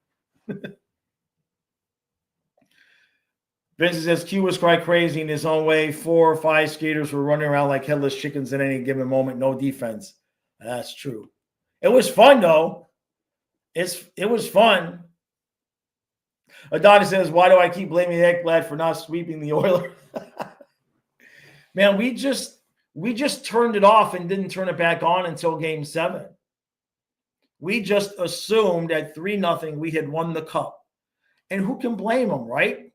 Speaker 1: Vincent says Q was quite crazy in his own way. 4 or 5 skaters were running around like headless chickens at any given moment. No defense. That's true. It was fun, though. It was fun. Adonis says, why do I keep blaming Ekblad for not sweeping the Oilers? Man, we just turned it off and didn't turn it back on until Game 7. We just assumed at 3-0 we had won the cup. And who can blame them, right?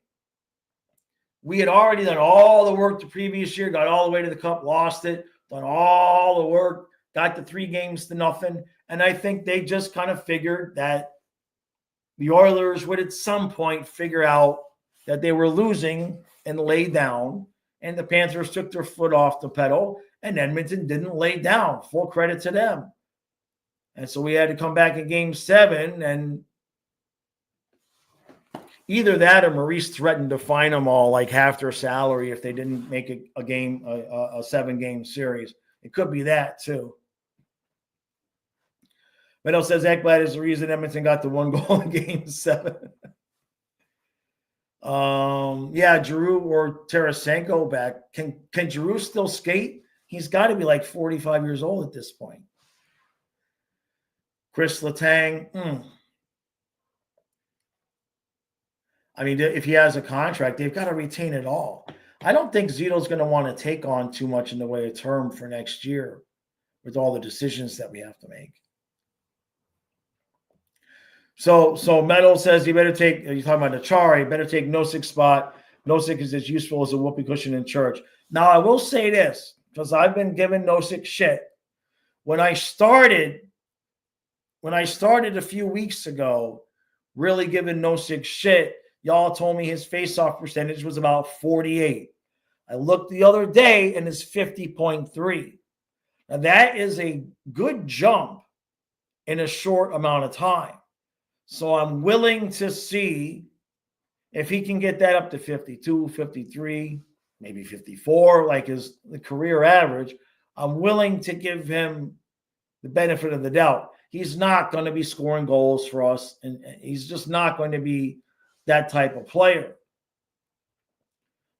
Speaker 1: We had already done all the work the previous year, got all the way to the cup, lost it, done all the work, got the 3-0. And I think they just kind of figured that the Oilers would at some point figure out that they were losing and lay down. And the Panthers took their foot off the pedal, and Edmonton didn't lay down. Full credit to them. And so we had to come back in Game 7, and either that or Maurice threatened to fine them all like half their salary if they didn't make a 7-game series. It could be that too. Meadow says Ekblad is the reason Edmonton got the 1 goal in Game 7. Yeah, Giroux or Tarasenko back. Can Giroux still skate? He's got to be like 45 years old at this point. Chris Letang. I mean, if he has a contract, they've got to retain it all. I don't think Zito's going to want to take on too much in the way of term for next year with all the decisions that we have to make. So Metal says you better take, you're talking about Achari, better take Nosik's spot. Nosik is as useful as a whoopee cushion in church. Now, I will say this, because I've been giving Nosik shit. When I started a few weeks ago, really giving Nosik shit, y'all told me his faceoff percentage was about 48. I looked the other day and it's 50.3. Now, that is a good jump in a short amount of time. So I'm willing to see if he can get that up to 52, 53, maybe 54, like the career average. I'm willing to give him the benefit of the doubt. He's not going to be scoring goals for us, and he's just not going to be that type of player.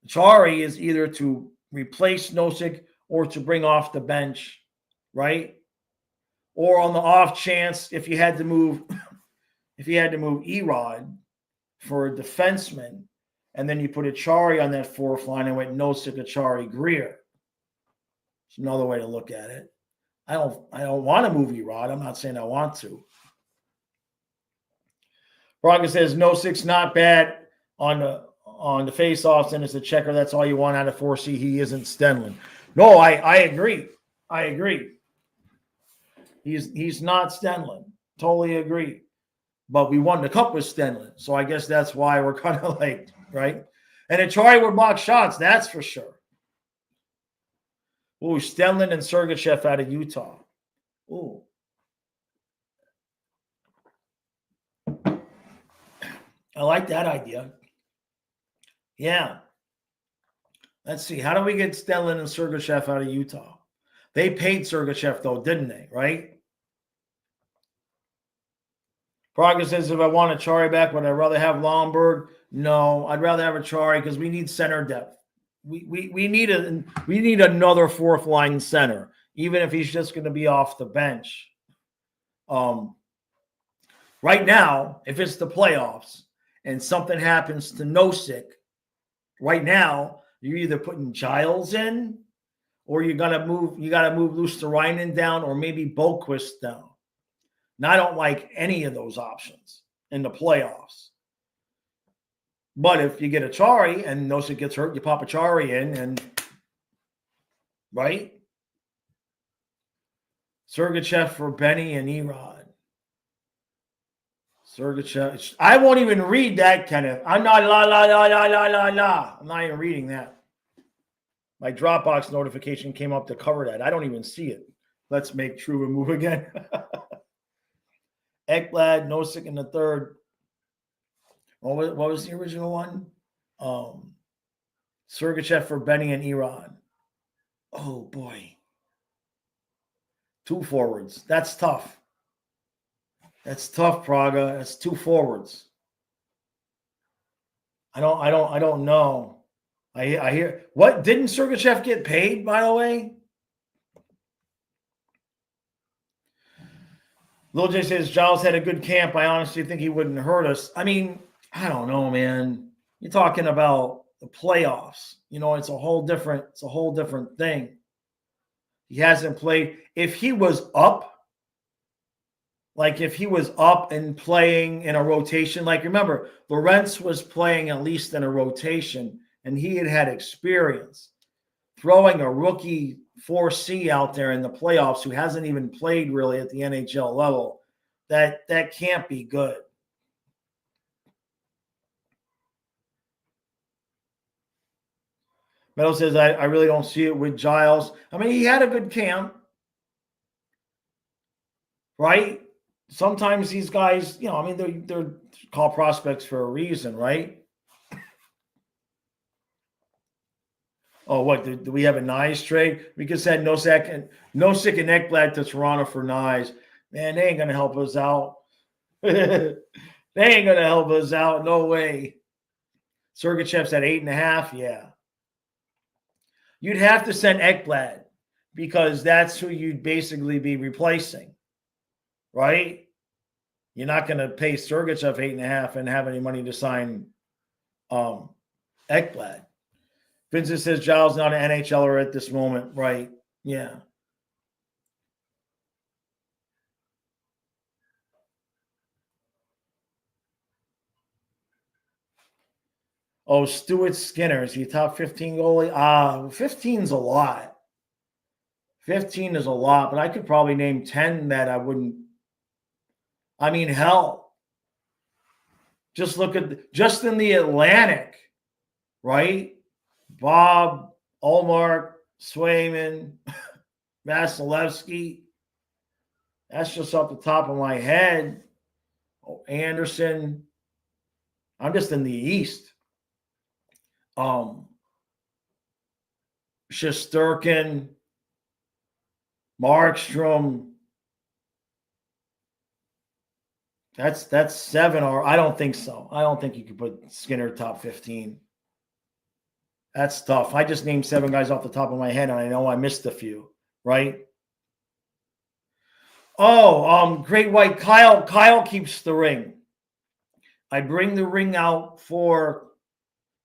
Speaker 1: Chari is either to replace Nosik or to bring off the bench, right? Or on the off chance, if you had to move Erod for a defenseman, and then you put Achari on that fourth line and went Nosik, Achari, Greer. It's another way to look at it. I don't want to move Erod. I'm not saying I want to. Braga says Nosik's not bad on the face-offs, and it's a checker. That's all you want out of 4C. He isn't Stenlin. No, I agree. I agree. He's not Stenlin. Totally agree. But we won the cup with Stenlin. So I guess that's why we're kind of like, right? And Achari would block shots, that's for sure. Ooh, Stenlin and Sergachev out of Utah. Ooh. I like that idea. Yeah. Let's see. How do we get Stenlin and Sergachev out of Utah? They paid Sergachev, though, didn't they? Right? Praga says, if I want Achari back, would I rather have Lomberg? No, I'd rather have Achari because we need center depth. We need another fourth line center, even if he's just going to be off the bench. Right now, if it's the playoffs and something happens to Nosik, right now you're either putting Giles in, or you got to move Luosterainen down, or maybe Boquist down. And I don't like any of those options in the playoffs. But if you get Achari and Nosik gets hurt, you pop Achari in, and right? Sergachev for Benny and Erod. Sergachev. I won't even read that, Kenneth. I'm not I'm not even reading that. My Dropbox notification came up to cover that. I don't even see it. Let's make True and move again. Ekblad, Nosik in the third. What was the original one? Sergachev for Benny and Erod. Oh, boy. 2 forwards. That's tough. That's tough, Praga. That's 2 forwards. I don't know. I hear what, didn't Sergachev get paid, by the way? Lil J says Giles had a good camp. I honestly think he wouldn't hurt us. I mean, I don't know, man. You're talking about the playoffs. You know, it's a whole different thing. He hasn't played. If he was up Like if he was up and playing in a rotation, like remember, Lawrence was playing at least in a rotation, and he had experience throwing a rookie 4C out there in the playoffs who hasn't even played really at the NHL level. That can't be good. Meadow says, I really don't see it with Giles. I mean, he had a good camp, right? Sometimes these guys, I mean, they're called prospects for a reason, right? Oh, what? Do we have a Nyes trade? We could send Nosek and Ekblad to Toronto for Nyes. Man, they ain't going to help us out. They ain't going to help us out. No way. Sergachev's at 8.5. Yeah. You'd have to send Ekblad because that's who you'd basically be replacing, right? You're not going to pay Sergachev 8.5 and have any money to sign Ekblad. Vincent says Giles not an NHLer at this moment, right? Yeah. Oh, Stuart Skinner, is he top 15 goalie? 15's a lot. 15 is a lot, but I could probably name 10 that I wouldn't. I mean, hell. Just look at just in the Atlantic, right? Bob, Ullmark, Swayman, Vasilevsky. That's just off the top of my head. Oh, Anderson. I'm just in the East. Shesterkin, Markstrom. That's 7, or I don't think so. I don't think you could put Skinner top 15. That's tough. I just named 7 guys off the top of my head, and I know I missed a few, right? Oh, Great White Kyle. Kyle keeps the ring. I bring the ring out for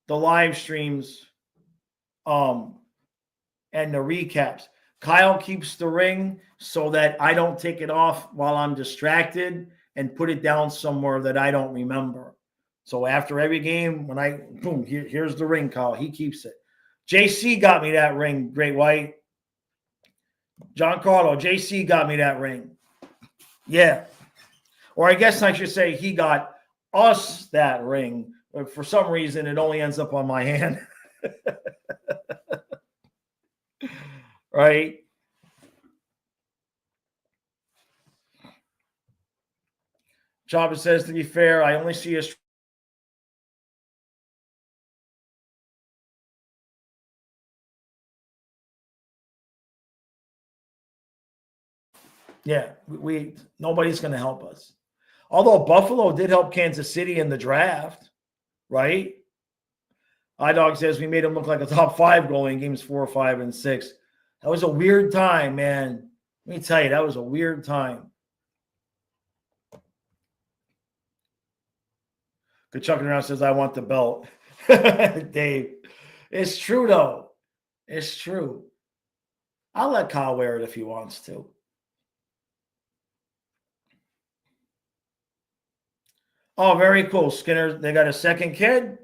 Speaker 1: the live streams and the recaps. Kyle keeps the ring so that I don't take it off while I'm distracted and put it down somewhere that I don't remember. So after every game, when here's the ring, Kyle. He keeps it. JC got me that ring, Great White. John Carlo, JC got me that ring. Yeah. Or I guess I should say he got us that ring. But for some reason, it only ends up on my hand. Right? Chopper says, to be fair, I only see a. Yeah, nobody's going to help us. Although Buffalo did help Kansas City in the draft, right? iDog says we made him look like a top 5 goalie in games 4, 5, and 6. That was a weird time, man. Let me tell you, that was a weird time. Good chucking around says, I want the belt. Dave. It's true, though. It's true. I'll let Kyle wear it if he wants to. Oh, very cool. Skinner, they got a second kid?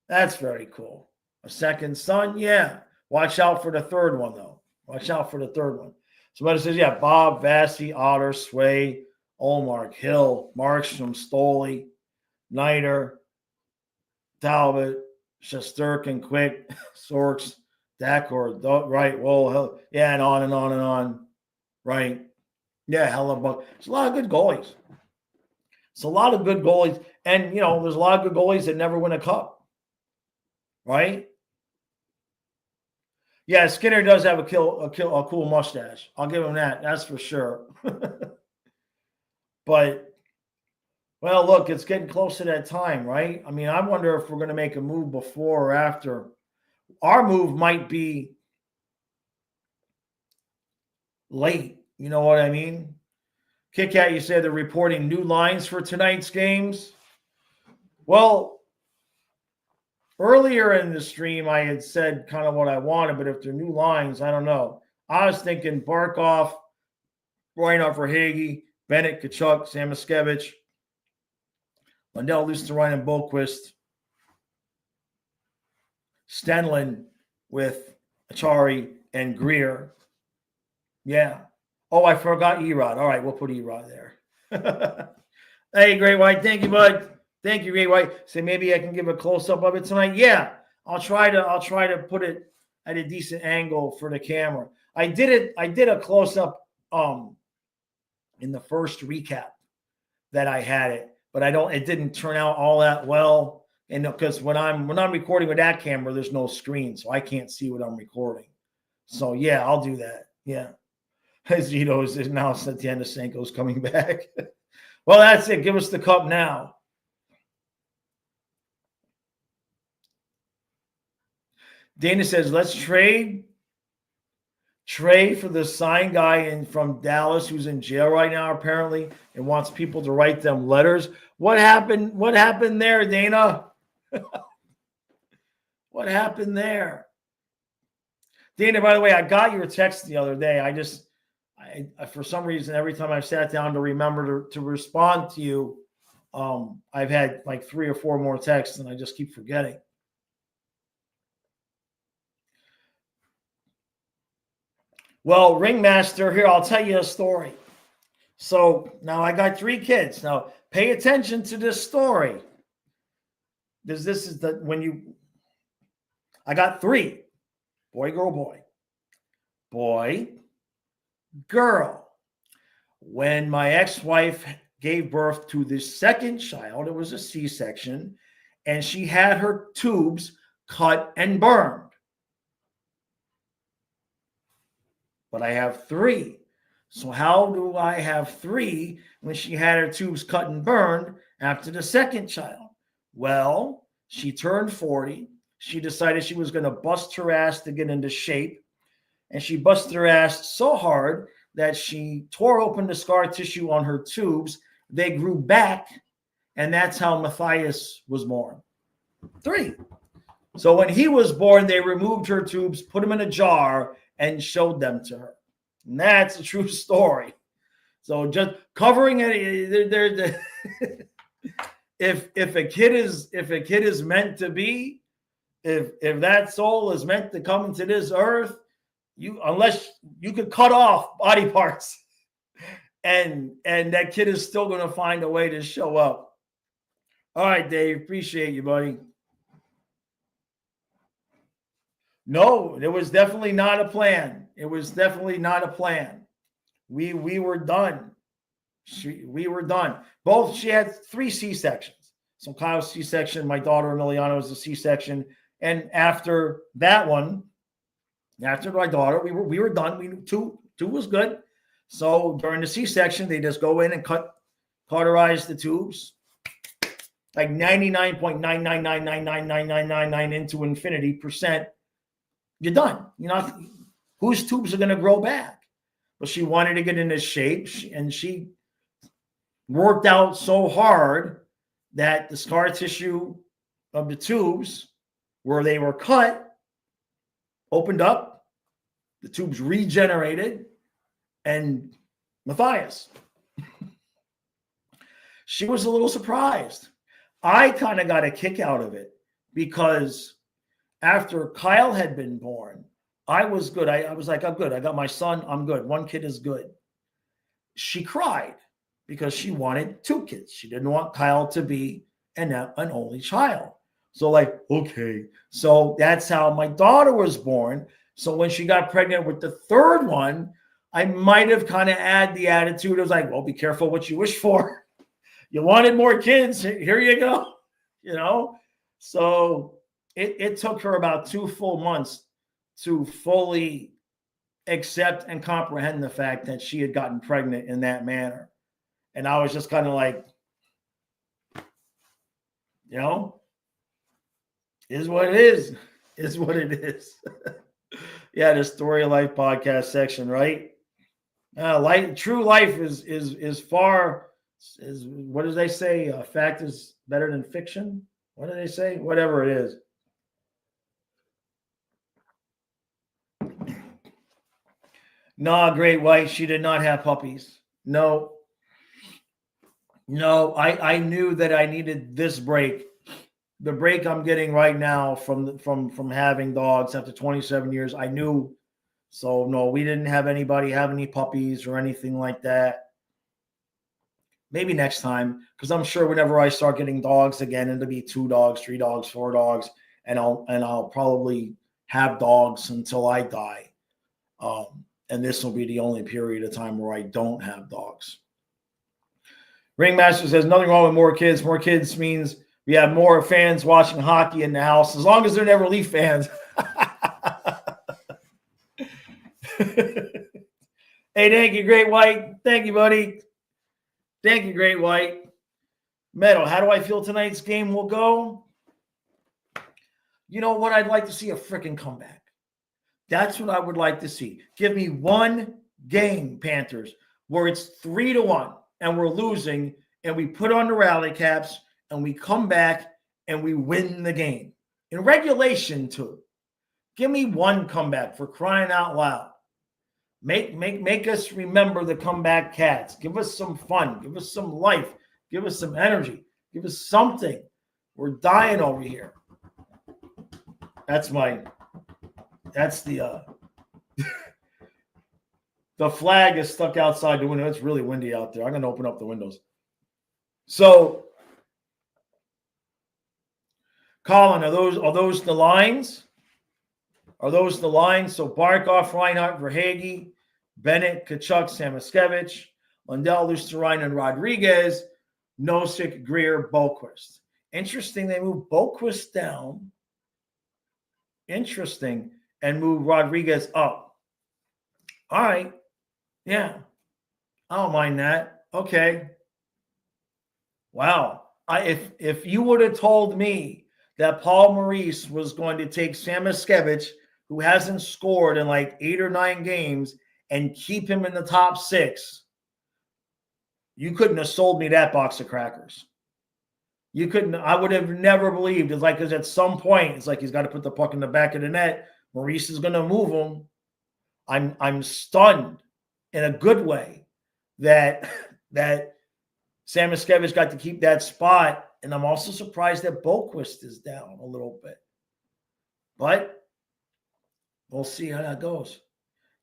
Speaker 1: That's very cool. A second son? Yeah. Watch out for the third one, though. Watch out for the third one. Somebody says, yeah, Bob, Vassy, Otter, Sway, Ullmark, Hill, Markstrom, Stoley, Niter, Talbot, Shesterkin, Quick, Sorks, Dacor, right, well, yeah, and on and on and on. Right. Yeah, hell of a. It's a lot of good goalies. It's a lot of good goalies. And, there's a lot of good goalies that never win a cup. Right? Yeah, Skinner does have a cool mustache. I'll give him that. That's for sure. But, well, look, it's getting close to that time, right? I mean, I wonder if we're going to make a move before or after. Our move might be late. You know what I mean? Kit Kat, you said they're reporting new lines for tonight's games. Well, earlier in the stream, I had said kind of what I wanted, but if they're new lines, I don't know. I was thinking Barkov, Reinhart for Hagee, Bennett, Kachuk, Samoskevich, Lundell, Lusterine, Boquist, Stenlin with Achari and Greer. Yeah. Oh, I forgot Erod. All right, we'll put Erod there. Hey, Great White. Thank you, bud. Thank you, Great White. Say maybe I can give a close-up of it tonight. Yeah, I'll try to put it at a decent angle for the camera. I did a close-up in the first recap that I had it, but it didn't turn out all that well. And because when I'm recording with that camera, there's no screen, so I can't see what I'm recording. So yeah, I'll do that. Yeah. As Zito is now Santiago coming back. Well, that's it. Give us the cup now. Dana says, let's trade for the signed guy from Dallas who's in jail right now, apparently, and wants people to write them letters. What happened? What happened there, Dana? What happened there? Dana, by the way, I got your text the other day. I for some reason, every time I've sat down to remember to respond to you, I've had like 3 or 4 more texts, and I just keep forgetting. Well, Ringmaster, here, I'll tell you a story. So now I got 3 kids. Now pay attention to this story. This is I got 3. Boy, girl, boy. Boy, girl. When my ex-wife gave birth to the second child, it was a C-section, and she had her tubes cut and burned. But I have 3. So how do I have 3 when she had her tubes cut and burned after the second child? Well, she turned 40. She decided she was going to bust her ass to get into shape. And she busted her ass so hard that she tore open the scar tissue on her tubes. They grew back. And that's how Matthias was born. 3. So when he was born, they removed her tubes, put them in a jar, and showed them to her. And that's a true story. So just covering it, if a kid is meant to be, if that soul is meant to come into this earth, unless you could cut off body parts, and that kid is still going to find a way to show up. All right, Dave, appreciate you, buddy. No, it was definitely not a plan. It was definitely not a plan. We were done. We were done. She had 3 C-sections. So Kyle's C-section, my daughter Emiliana was a C-section. And after that one, after my daughter, we were done. Two was good. So during the C-section, they just go in and cauterize the tubes. Like 99.999999999 into infinity %. You're done. Whose tubes are going to grow back? But she wanted to get into shape, and she worked out so hard that the scar tissue of the tubes where they were cut opened up, the tubes regenerated, and Matthias. She was a little surprised. I kind of got a kick out of it because after Kyle had been born, I was good. I was like, I'm good. I got my son. I'm good. 1 kid is good. She cried because she wanted 2 kids. She didn't want Kyle to be an only child. So like, okay. So that's how my daughter was born. So when she got pregnant with the 3rd one, I might have kind of had the attitude. I was like, well, be careful what you wish for. You wanted more kids. Here you go. So it took her about 2 full months to fully accept and comprehend the fact that she had gotten pregnant in that manner. And I was just kind of like, is what it is. Is what it is. Yeah, the Story of Life podcast section, right? True life is far. What do they say? Fact is better than fiction. What do they say? Whatever it is. Nah, Great White. She did not have puppies. No. No, I knew that I needed this break. The break I'm getting right now from having dogs after 27 years. I knew. So no, we didn't have anybody have any puppies or anything like that. Maybe next time, because I'm sure whenever I start getting dogs again, it'll be 2 dogs, 3 dogs, 4 dogs, and I'll probably have dogs until I die. And this will be the only period of time where I don't have dogs. Ringmaster says nothing wrong with more kids. More kids means we have more fans watching hockey in the house, as long as they're never Leaf fans. Hey, thank you, Great White. Thank you, buddy. Thank you, Great White. Meadow, how do I feel tonight's game will go? You know what? I'd like to see a freaking comeback. That's what I would like to see. Give me one game, Panthers, where it's 3-1 and we're losing, and we put on the rally caps and we come back and we win the game. In regulation, too. Give me one comeback, for crying out loud. Make us remember the comeback Cats. Give us some fun. Give us some life. Give us some energy. Give us something. We're dying over here. That's the the flag is stuck outside the window. It's really windy out there. I'm going to open up the windows. So, Colin, are those the lines? Are those the lines? So Barkov, Reinhart, Verhage, Bennett, Kachuk, Samoskevich, Lundell, Lusterine, Rodriguez, Nosek, Greer, Boquist. Interesting, they moved Boquist down. Interesting. And move Rodriguez up. All right. Yeah. I don't mind that. Okay. Wow. If you would have told me that Paul Maurice was going to take Samoskevich, who hasn't scored in like 8 or 9 games, and keep him in the top 6, you couldn't have sold me that box of crackers. You couldn't. I would have never believed. It's like, because at some point, it's like he's got to put the puck in the back of the net. Maurice is going to move him. I'm stunned in a good way that Samoskevich got to keep that spot, and I'm also surprised that Boquist is down a little bit. But we'll see how that goes.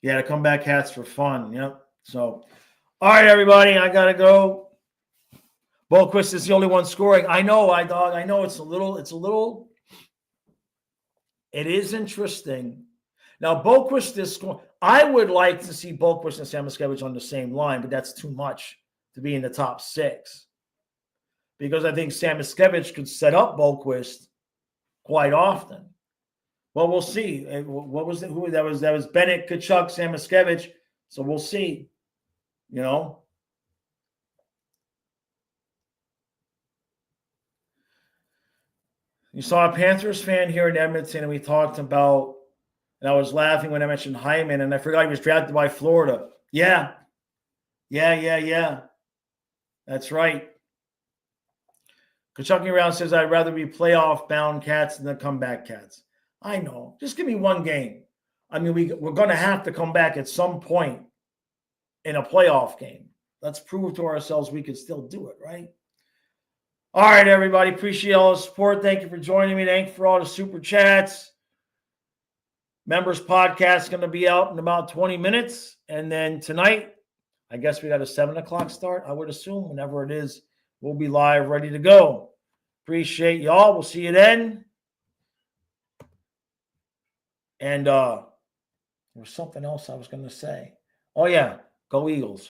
Speaker 1: Yeah, to come back Cats for fun. Yep. So, all right, everybody, I gotta go. Boquist is the only one scoring. I know, iDog. I know it's a little. It is interesting. Now, Boquist is scoring. I would like to see Boquist and Samoskevich on the same line, but that's too much to be in the top 6. Because I think Samoskevich could set up Boquist quite often. Well, we'll see. What was it? Who that was? That was Bennett, Kachuk, Samoskevich. So we'll see. You know. You saw a Panthers fan here in Edmonton, and we talked about, and I was laughing when I mentioned Hyman, and I forgot he was drafted by Florida. Yeah. That's right. Kachuk around says, I'd rather be playoff-bound Cats than the comeback Cats. I know. Just give me one game. I mean, we're going to have to come back at some point in a playoff game. Let's prove to ourselves we can still do it, right? All right, everybody. Appreciate all the support. Thank you for joining me. Thank you for all the super chats. Members podcast is going to be out in about 20 minutes. And then tonight, I guess we got a 7 o'clock start. I would assume whenever it is, we'll be live, ready to go. Appreciate y'all. We'll see you then. And there was something else I was going to say. Oh, yeah. Go Eagles.